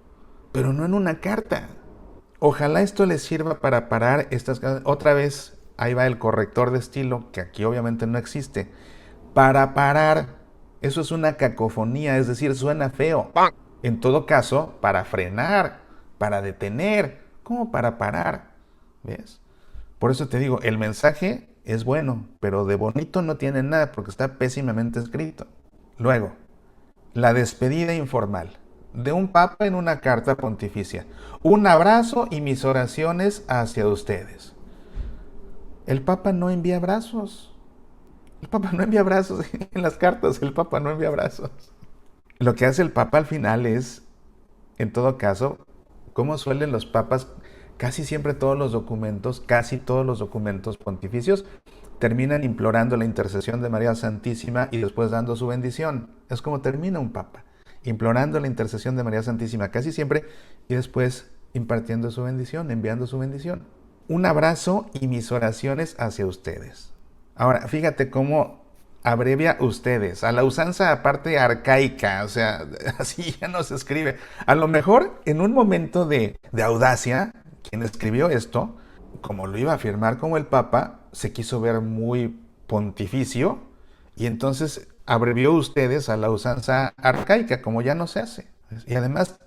Pero no en una carta. Ojalá esto les sirva para parar estas cadenas. Otra vez, ahí va el corrector de estilo, que aquí obviamente no existe. Para parar. Eso es una cacofonía, es decir, suena feo. En todo caso, para frenar, para detener, como para parar. ¿Ves? Por eso te digo, el mensaje es bueno, pero de bonito no tiene nada porque está pésimamente escrito. Luego, la despedida informal de un papa en una carta pontificia. Un abrazo y mis oraciones hacia ustedes. El papa no envía abrazos. El Papa no envía abrazos en las cartas, el Papa no envía abrazos. Lo que hace el Papa al final es, en todo caso, como suelen los papas, casi todos los documentos pontificios, terminan implorando la intercesión de María Santísima y después dando su bendición. Es como termina un papa, implorando la intercesión de María Santísima casi siempre y después impartiendo su bendición, enviando su bendición. Un abrazo y mis oraciones hacia ustedes. Ahora, fíjate cómo abrevia ustedes, a la usanza aparte arcaica, o sea, así ya no se escribe. A lo mejor en un momento de audacia, quien escribió esto, como lo iba a firmar como el Papa, se quiso ver muy pontificio y entonces abrevió ustedes a la usanza arcaica, como ya no se hace. Y además,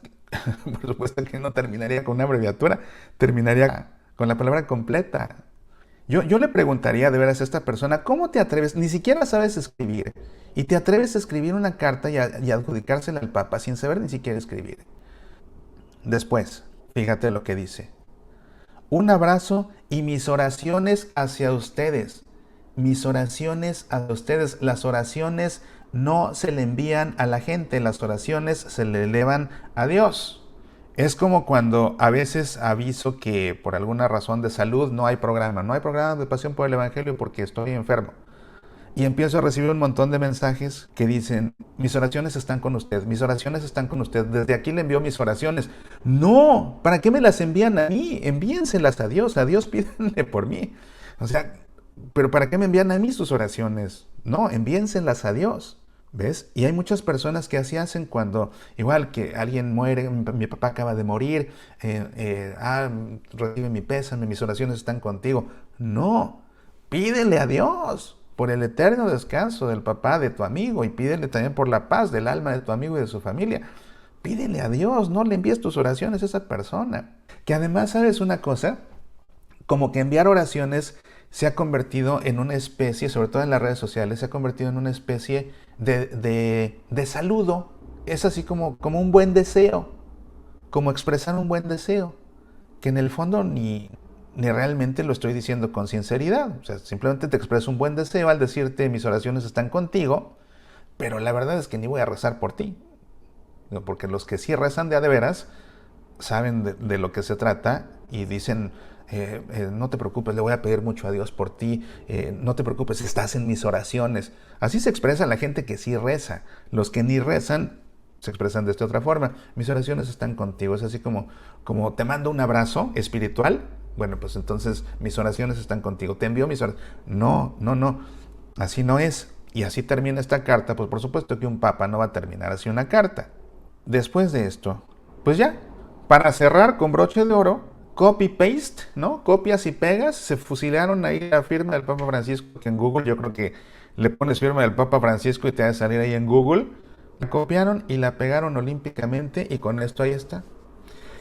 por supuesto que no terminaría con una abreviatura, terminaría con la palabra completa. Yo le preguntaría de veras a esta persona, ¿cómo te atreves? Ni siquiera sabes escribir. Y te atreves a escribir una carta y adjudicársela al Papa sin saber ni siquiera escribir. Después, fíjate lo que dice. Un abrazo y mis oraciones hacia ustedes. Mis oraciones a ustedes. Las oraciones no se le envían a la gente, las oraciones se le elevan a Dios. Es como cuando a veces aviso que por alguna razón de salud no hay programa de Pasión por el Evangelio porque estoy enfermo. Y empiezo a recibir un montón de mensajes que dicen, mis oraciones están con usted, mis oraciones están con usted, desde aquí le envío mis oraciones. No, ¿para qué me las envían a mí? Envíenselas a Dios pídanle por mí. O sea, ¿pero para qué me envían a mí sus oraciones? No, envíenselas a Dios. ¿Ves? Y hay muchas personas que así hacen cuando, igual que alguien muere, mi papá acaba de morir, recibe mi pésame, mis oraciones están contigo. No, pídele a Dios por el eterno descanso del papá de tu amigo y pídele también por la paz del alma de tu amigo y de su familia. Pídele a Dios, no le envíes tus oraciones a esa persona. Que además, ¿sabes una cosa? Como que enviar oraciones se ha convertido en una especie, sobre todo en las redes sociales, se ha convertido en una especie de saludo. Es así como un buen deseo, como expresar un buen deseo. que en el fondo ni realmente lo estoy diciendo con sinceridad. O sea, simplemente te expreso un buen deseo al decirte mis oraciones están contigo, pero la verdad es que ni voy a rezar por ti. Porque los que sí rezan de a de veras saben de lo que se trata y dicen, no te preocupes, le voy a pedir mucho a Dios por ti, no te preocupes, estás en mis oraciones. Así se expresa la gente que sí reza. Los que ni rezan se expresan de esta otra forma. Mis oraciones están contigo. Es así como te mando un abrazo espiritual. Bueno, pues entonces mis oraciones están contigo. Te envío mis oraciones. No, no, no. Así no es. Y así termina esta carta. Pues por supuesto que un papa no va a terminar así una carta. Después de esto, pues ya, para cerrar con broche de oro, copy-paste, ¿no? Copias y pegas, se fusilaron ahí la firma del Papa Francisco, que en Google yo creo que le pones firma del Papa Francisco y te va a salir ahí en Google. La copiaron y la pegaron olímpicamente y con esto ahí está.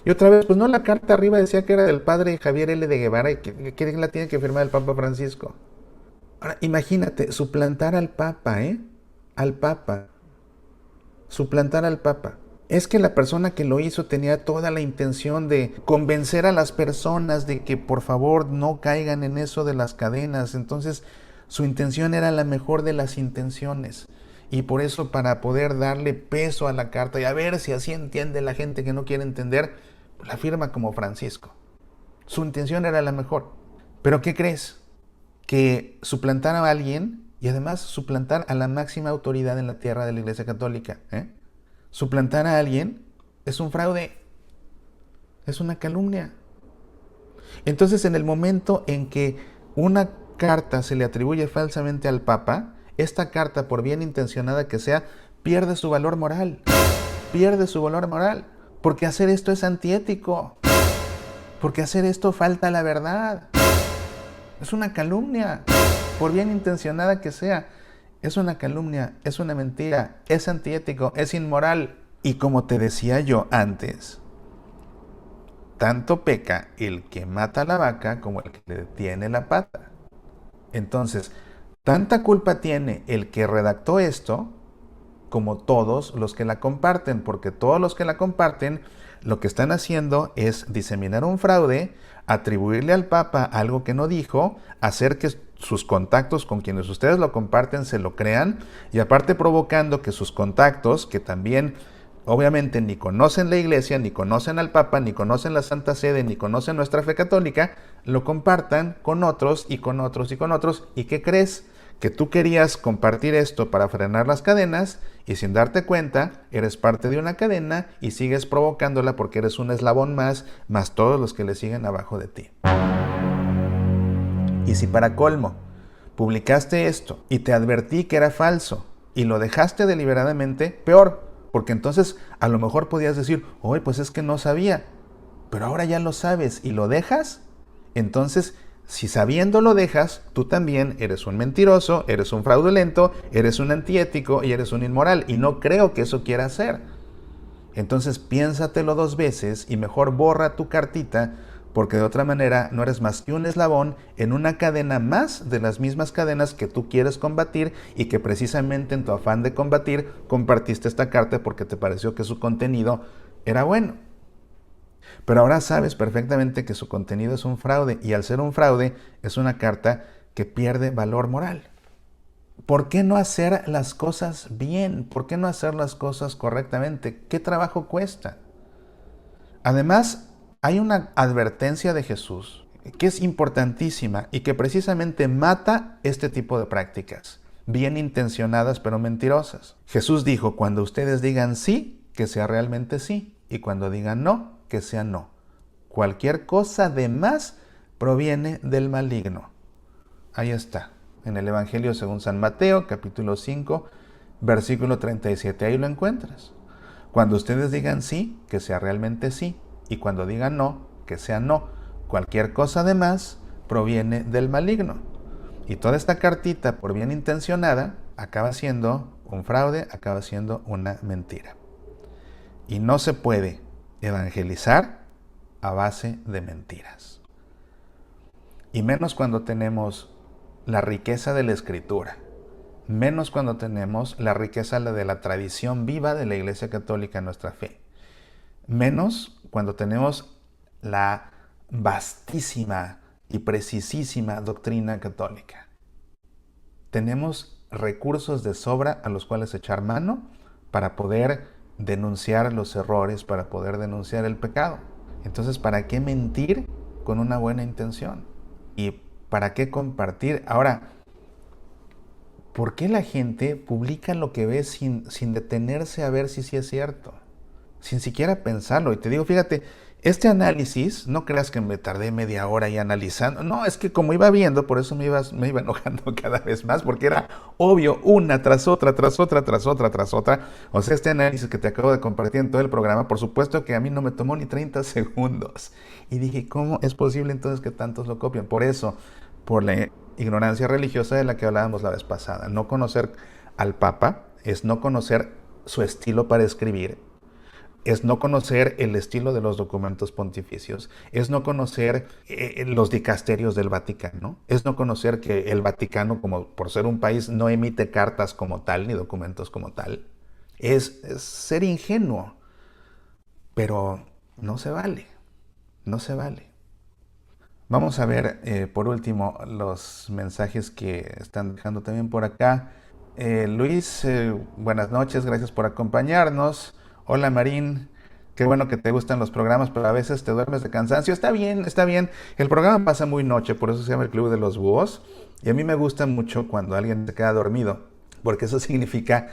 Y otra vez, pues no, la carta arriba decía que era del padre Javier L. de Guevara y que la tiene que firmar el Papa Francisco. Ahora, imagínate, suplantar al Papa, ¿eh? Al Papa. Suplantar al Papa. Es que la persona que lo hizo tenía toda la intención de convencer a las personas de que por favor no caigan en eso de las cadenas. Entonces su intención era la mejor de las intenciones. Y por eso, para poder darle peso a la carta y a ver si así entiende la gente que no quiere entender, la firma como Francisco. Su intención era la mejor. Pero ¿qué crees? Que suplantar a alguien y además suplantar a la máxima autoridad en la tierra de la Iglesia Católica, suplantar a alguien es un fraude, es una calumnia. Entonces, en el momento en que una carta se le atribuye falsamente al Papa, esta carta, por bien intencionada que sea, pierde su valor moral. Pierde su valor moral. Porque hacer esto es antiético. Porque hacer esto falta a la verdad. Es una calumnia. Por bien intencionada que sea, es una calumnia, es una mentira, es antiético, es inmoral. Y como te decía yo antes, tanto peca el que mata a la vaca como el que le detiene la pata. Entonces, tanta culpa tiene el que redactó esto como todos los que la comparten, porque todos los que la comparten lo que están haciendo es diseminar un fraude, atribuirle al Papa algo que no dijo, hacer que sus contactos con quienes ustedes lo comparten se lo crean y aparte provocando que sus contactos, que también obviamente ni conocen la Iglesia, ni conocen al Papa, ni conocen la Santa Sede, ni conocen nuestra fe católica, lo compartan con otros y con otros y con otros. ¿Y qué crees? Que tú querías compartir esto para frenar las cadenas y sin darte cuenta eres parte de una cadena y sigues provocándola porque eres un eslabón más todos los que le siguen abajo de ti. Y si para colmo publicaste esto y te advertí que era falso y lo dejaste deliberadamente, peor, porque entonces a lo mejor podías decir, oye, pues es que no sabía, pero ahora ya lo sabes y lo dejas, entonces si sabiendo lo dejas, tú también eres un mentiroso, eres un fraudulento, eres un antiético y eres un inmoral. Y no creo que eso quiera hacer. Entonces piénsatelo 2 veces y mejor borra tu cartita, porque de otra manera no eres más que un eslabón en una cadena más de las mismas cadenas que tú quieres combatir y que precisamente en tu afán de combatir compartiste esta carta porque te pareció que su contenido era bueno. Pero ahora sabes perfectamente que su contenido es un fraude y al ser un fraude es una carta que pierde valor moral. ¿Por qué no hacer las cosas bien? ¿Por qué no hacer las cosas correctamente? ¿Qué trabajo cuesta? Además, hay una advertencia de Jesús que es importantísima y que precisamente mata este tipo de prácticas, bien intencionadas pero mentirosas. Jesús dijo, cuando ustedes digan sí, que sea realmente sí, y cuando digan no, que sea no. Cualquier cosa de más proviene del maligno. Ahí está, en el Evangelio según San Mateo, capítulo 5, versículo 37. Ahí lo encuentras. Cuando ustedes digan sí, que sea realmente sí. Y cuando digan no, que sea no. Cualquier cosa de más proviene del maligno. Y toda esta cartita, por bien intencionada, acaba siendo un fraude, acaba siendo una mentira. Y no se puede evangelizar a base de mentiras. Y menos cuando tenemos la riqueza de la Escritura. Menos cuando tenemos la riqueza de la tradición viva de la Iglesia Católica en nuestra fe. Menos cuando tenemos la vastísima y precisísima doctrina católica. Tenemos recursos de sobra a los cuales echar mano para poder denunciar los errores, para poder denunciar el pecado. Entonces, ¿para qué mentir con una buena intención? ¿Y para qué compartir? Ahora, ¿por qué la gente publica lo que ve sin detenerse a ver si sí es cierto? Sin siquiera pensarlo. Y te digo, fíjate, este análisis, no creas que me tardé media hora ahí analizando. No, es que como iba viendo, por eso me iba enojando cada vez más, porque era obvio, una tras otra, tras otra, tras otra, tras otra. O sea, este análisis que te acabo de compartir en todo el programa, por supuesto que a mí no me tomó ni 30 segundos. Y dije, ¿cómo es posible entonces que tantos lo copian? Por eso, por la ignorancia religiosa de la que hablábamos la vez pasada. No conocer al Papa es no conocer su estilo para escribir, es no conocer el estilo de los documentos pontificios, es no conocer los dicasterios del Vaticano, es no conocer que el Vaticano, como por ser un país, no emite cartas como tal, ni documentos como tal. Es ser ingenuo, pero no se vale, no se vale. Vamos a ver por último los mensajes que están dejando también por acá. Luis, buenas noches, gracias por acompañarnos. Hola Marín, qué bueno que te gustan los programas, pero a veces te duermes de cansancio. Está bien, está bien. El programa pasa muy noche, por eso se llama el Club de los Búhos. Y a mí me gusta mucho cuando alguien se queda dormido, porque eso significa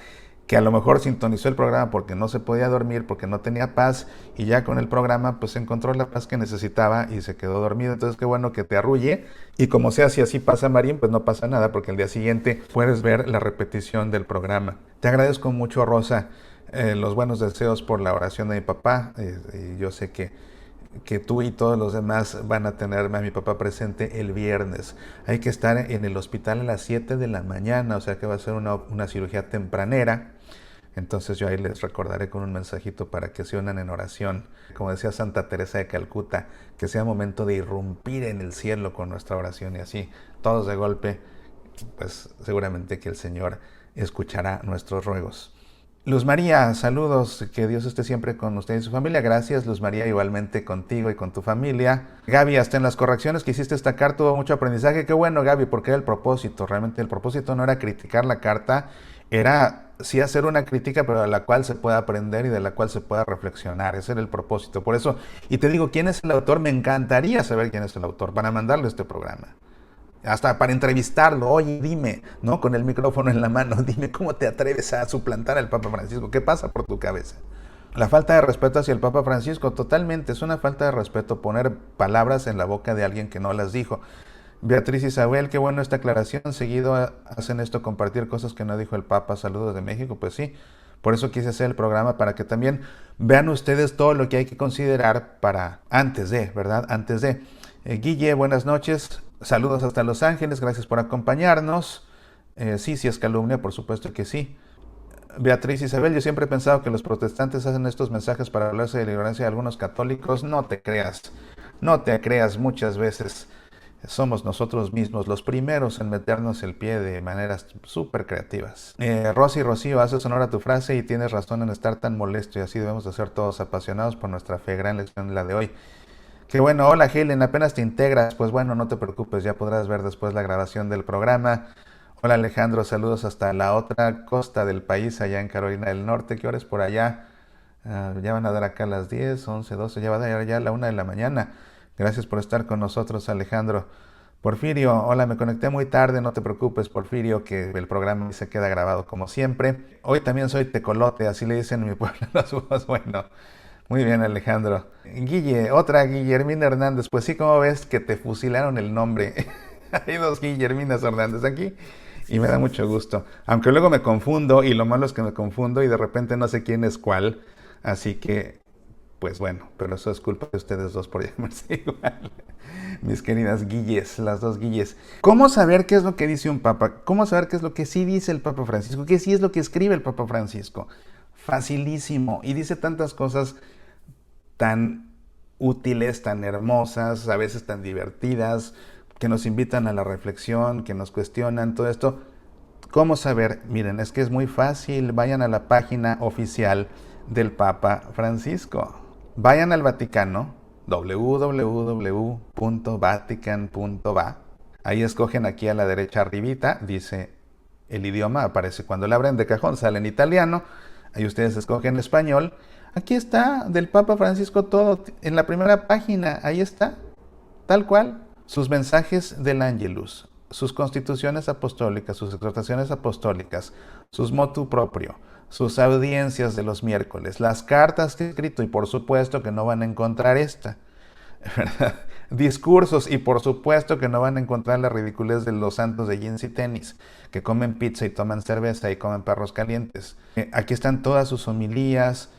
que a lo mejor sintonizó el programa porque no se podía dormir, porque no tenía paz, y ya con el programa pues encontró la paz que necesitaba y se quedó dormido. Entonces qué bueno que te arrulle, y como sea, si así pasa Marín, pues no pasa nada, porque el día siguiente puedes ver la repetición del programa. Te agradezco mucho, Rosa, los buenos deseos por la oración de mi papá, y yo sé que tú y todos los demás van a tenerme a mi papá presente el viernes. Hay que estar en el hospital a las 7 de la mañana, o sea que va a ser una cirugía tempranera. Entonces yo ahí les recordaré con un mensajito para que se unan en oración. Como decía Santa Teresa de Calcuta, que sea momento de irrumpir en el cielo con nuestra oración, y así, todos de golpe, pues seguramente que el Señor escuchará nuestros ruegos. Luz María, saludos, que Dios esté siempre con usted y su familia. Gracias, Luz María, igualmente contigo y con tu familia. Gaby, hasta en las correcciones que hiciste esta carta tuvo mucho aprendizaje. Qué bueno, Gaby, porque era el propósito. Realmente el propósito no era criticar la carta, era sí hacer una crítica, pero de la cual se pueda aprender y de la cual se pueda reflexionar. Ese era el propósito. Por eso, y te digo, ¿quién es el autor? Me encantaría saber quién es el autor para mandarle este programa. Hasta para entrevistarlo, oye, dime, ¿no? Con el micrófono en la mano, dime cómo te atreves a suplantar al Papa Francisco, ¿qué pasa por tu cabeza? La falta de respeto hacia el Papa Francisco, totalmente, es una falta de respeto poner palabras en la boca de alguien que no las dijo. Beatriz Isabel, qué bueno esta aclaración, seguido hacen esto, compartir cosas que no dijo el Papa, saludos de México, pues sí, por eso quise hacer el programa, para que también vean ustedes todo lo que hay que considerar para antes de, ¿verdad? Antes de. Guille, buenas noches. Saludos hasta Los Ángeles, gracias por acompañarnos. Sí, es calumnia, por supuesto que sí. Beatriz Isabel, yo siempre he pensado que los protestantes hacen estos mensajes para hablarse de la ignorancia de algunos católicos. No te creas, no te creas, muchas veces somos nosotros mismos los primeros en meternos el pie de maneras súper creativas. Rosy Rocío, haces honor a tu frase y tienes razón en estar tan molesto, y así debemos de ser todos apasionados por nuestra fe. Gran lección la de hoy. Qué bueno, hola Helen, apenas te integras. Pues bueno, no te preocupes, ya podrás ver después la grabación del programa. Hola Alejandro, saludos hasta la otra costa del país, allá en Carolina del Norte. ¿Qué horas por allá? Ya van a dar acá las 10, 11, 12, ya va a dar ya la 1 de la mañana. Gracias por estar con nosotros, Alejandro. Porfirio, hola, me conecté muy tarde, no te preocupes, Porfirio, que el programa se queda grabado como siempre. Hoy también soy tecolote, así le dicen en mi pueblo los ojos. Bueno, muy bien, Alejandro. Guille, otra Guillermina Hernández. Pues sí, como ves que te fusilaron el nombre. Hay dos Guillerminas Hernández aquí y me da mucho gusto. Aunque luego me confundo, y lo malo es que me confundo y de repente no sé quién es cuál. Así que, pues bueno, pero eso es culpa de ustedes dos por llamarse igual. Mis queridas Guilles, las dos Guilles. ¿Cómo saber qué es lo que dice un papa? ¿Cómo saber qué es lo que sí dice el Papa Francisco? ¿Qué sí es lo que escribe el Papa Francisco? Facilísimo. Y dice tantas cosas tan útiles, tan hermosas, a veces tan divertidas, que nos invitan a la reflexión, que nos cuestionan, todo esto. ¿Cómo saber? Miren, es que es muy fácil. Vayan a la página oficial del Papa Francisco. Vayan al Vaticano, www.vatican.va. Ahí escogen aquí a la derecha arribita, dice el idioma, aparece cuando la abren de cajón, sale en italiano, ahí ustedes escogen español. Aquí está del Papa Francisco todo, en la primera página, ahí está, tal cual, sus mensajes del Angelus, sus constituciones apostólicas, sus exhortaciones apostólicas, sus motu proprio, sus audiencias de los miércoles, las cartas que he escrito, y por supuesto que no van a encontrar esta, ¿verdad? Discursos, y por supuesto que no van a encontrar la ridiculez de los santos de jeans y tenis, que comen pizza y toman cerveza y comen perros calientes. Aquí están todas sus homilías,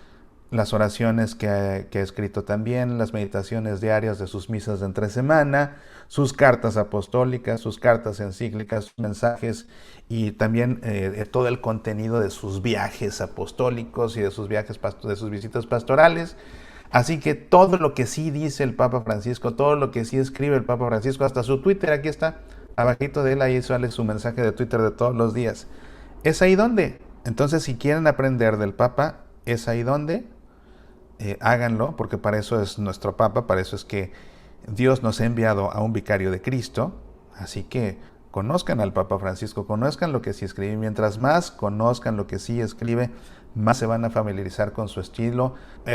las oraciones que ha escrito también, las meditaciones diarias de sus misas de entre semana, sus cartas apostólicas, sus cartas encíclicas, sus mensajes, y también todo el contenido de sus viajes apostólicos y de sus viajes, de sus visitas pastorales. Así que todo lo que sí dice el Papa Francisco, todo lo que sí escribe el Papa Francisco, hasta su Twitter, aquí está, abajito de él, ahí sale su mensaje de Twitter de todos los días. ¿Es ahí donde? Entonces, si quieren aprender del Papa, ¿es ahí donde? Háganlo, porque para eso es nuestro Papa, para eso es que Dios nos ha enviado a un vicario de Cristo. Así que conozcan al Papa Francisco, conozcan lo que sí escribe. Mientras más conozcan lo que sí escribe, más se van a familiarizar con su estilo.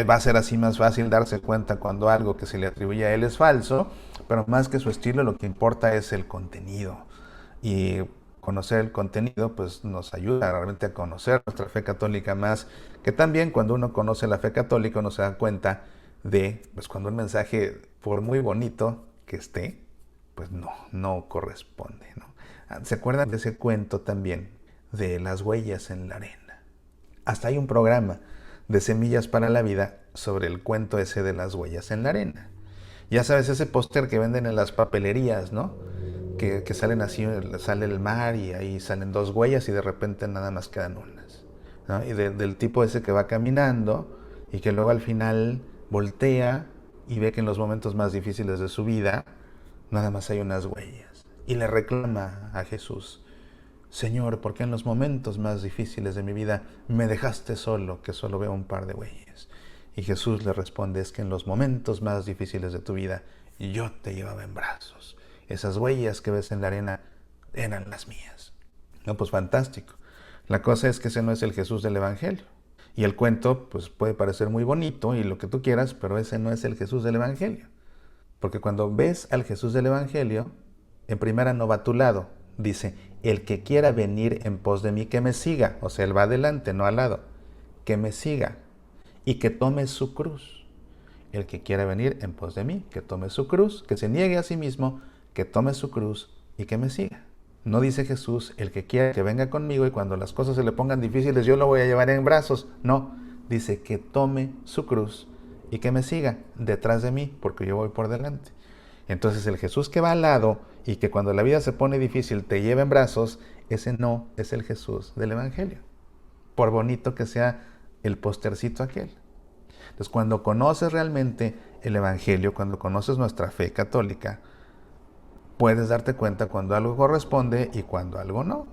Va a ser así más fácil darse cuenta cuando algo que se le atribuye a él es falso, pero más que su estilo, lo que importa es el contenido. Y conocer el contenido pues nos ayuda realmente a conocer nuestra fe católica más, que también cuando uno conoce la fe católica uno se da cuenta de pues cuando un mensaje, por muy bonito que esté, pues no corresponde, ¿no? ¿Se acuerdan de ese cuento también de las huellas en la arena? Hasta hay un programa de Semillas para la Vida sobre el cuento ese de las huellas en la arena. Ya sabes, ese póster que venden en las papelerías, ¿no? Que salen así, sale el mar y ahí salen dos huellas y de repente nada más quedan unas, ¿no? Y del tipo ese que va caminando y que luego al final voltea y ve que en los momentos más difíciles de su vida nada más hay unas huellas. Y le reclama a Jesús: Señor, ¿por qué en los momentos más difíciles de mi vida me dejaste solo, que solo veo un par de huellas? Y Jesús le responde: es que en los momentos más difíciles de tu vida yo te llevaba en brazos. Esas huellas que ves en la arena eran las mías. No, pues fantástico. La cosa es que ese no es el Jesús del Evangelio. Y el cuento pues puede parecer muy bonito y lo que tú quieras, pero ese no es el Jesús del Evangelio. Porque cuando ves al Jesús del Evangelio, en primera no va a tu lado. Dice: el que quiera venir en pos de mí, que me siga. O sea, él va adelante, no al lado. Que me siga y que tome su cruz. El que quiera venir en pos de mí, que tome su cruz, que se niegue a sí mismo, que tome su cruz y que me siga. No dice Jesús: el que quiera que venga conmigo y cuando las cosas se le pongan difíciles yo lo voy a llevar en brazos. No, dice que tome su cruz y que me siga detrás de mí, porque yo voy por delante. Entonces el Jesús que va al lado y que cuando la vida se pone difícil te lleva en brazos, ese no es el Jesús del Evangelio, por bonito que sea el postercito aquel. Entonces cuando conoces realmente el Evangelio, cuando conoces nuestra fe católica, puedes darte cuenta cuando algo corresponde y cuando algo no.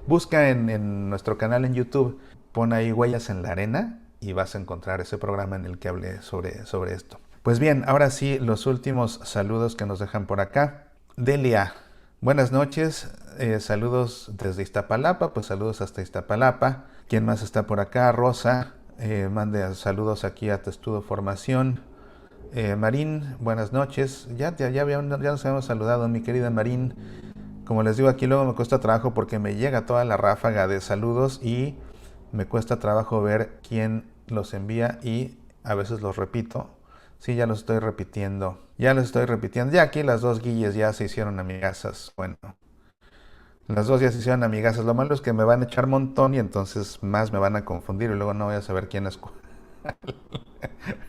Busca en nuestro canal en YouTube, pon ahí Huellas en la Arena y vas a encontrar ese programa en el que hablé sobre esto. Pues bien, ahora sí, los últimos saludos que nos dejan por acá. Delia, buenas noches, saludos desde Iztapalapa, pues saludos hasta Iztapalapa. ¿Quién más está por acá? Rosa, mande saludos aquí a Testudo Formación. Marín, buenas noches. Ya nos habíamos saludado, mi querida Marín. Como les digo, aquí luego me cuesta trabajo porque me llega toda la ráfaga de saludos y me cuesta trabajo ver quién los envía y a veces los repito. Sí, ya los estoy repitiendo. Ya aquí las dos Guilles ya se hicieron amigasas. Bueno, las dos ya se hicieron amigasas. Lo malo es que me van a echar montón y entonces más me van a confundir y luego no voy a saber quién es cuál.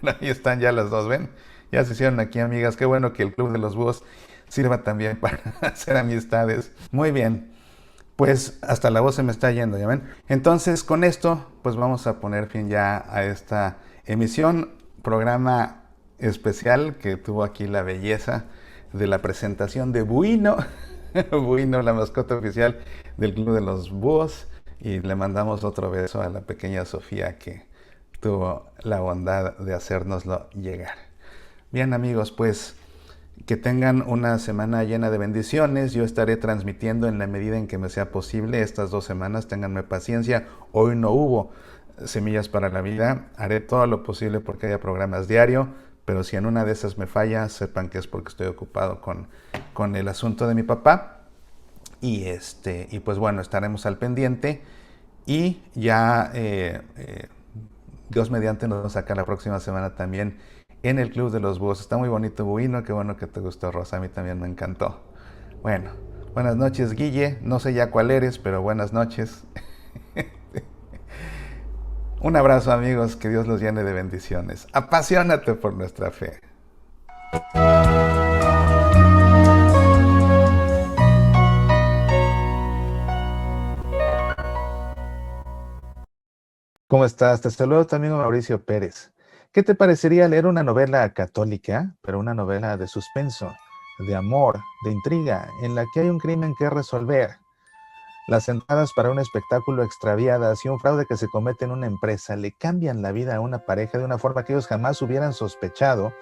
Ahí están ya las dos, ¿ven? Ya se hicieron aquí amigas. Qué bueno que el Club de los Búhos sirva también para hacer amistades. Muy bien. Pues hasta la voz se me está yendo, ¿ya ven? Entonces, con esto, pues vamos a poner fin ya a esta emisión. Programa especial que tuvo aquí la belleza de la presentación de Buino. Buino, la mascota oficial del Club de los Búhos. Y le mandamos otro beso a la pequeña Sofía que tuvo la bondad de hacérnoslo llegar. Bien amigos, pues que tengan una semana llena de bendiciones. Yo estaré transmitiendo en la medida en que me sea posible estas 2 semanas. Ténganme paciencia. Hoy no hubo Semillas para la Vida. Haré todo lo posible porque haya programas diario. Pero si en una de esas me falla, sepan que es porque estoy ocupado con el asunto de mi papá. Y pues bueno, estaremos al pendiente. Y ya Dios mediante nos saca la próxima semana también en el Club de los Búhos. Está muy bonito, Buino. Qué bueno que te gustó, Rosa. A mí también me encantó. Bueno, buenas noches, Guille. No sé ya cuál eres, pero buenas noches. Un abrazo, amigos. Que Dios los llene de bendiciones. Apasionate por nuestra fe. ¿Cómo estás? Te saludo tu amigo Mauricio Pérez. ¿Qué te parecería leer una novela católica, pero una novela de suspenso, de amor, de intriga, en la que hay un crimen que resolver? Las entradas para un espectáculo extraviadas y un fraude que se comete en una empresa le cambian la vida a una pareja de una forma que ellos jamás hubieran sospechado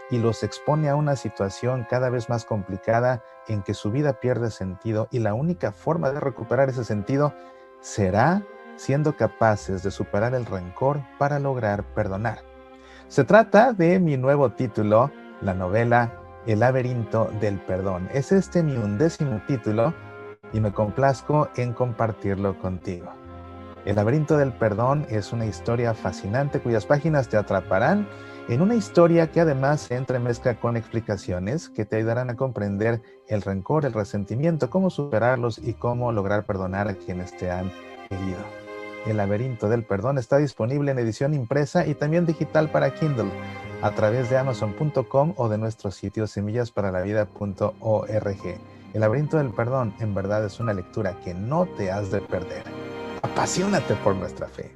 y los expone a una situación cada vez más complicada en que su vida pierde sentido y la única forma de recuperar ese sentido será siendo capaces de superar el rencor para lograr perdonar. Se trata de mi nuevo título, la novela El laberinto del perdón. Es este mi 11º título y me complazco en compartirlo contigo. El laberinto del perdón es una historia fascinante cuyas páginas te atraparán en una historia que además se entremezcla con explicaciones que te ayudarán a comprender el rencor, el resentimiento, cómo superarlos y cómo lograr perdonar a quienes te han herido. El laberinto del perdón está disponible en edición impresa y también digital para Kindle a través de Amazon.com o de nuestro sitio semillasparalavida.org. El laberinto del perdón en verdad es una lectura que no te has de perder. Apasionate por nuestra fe.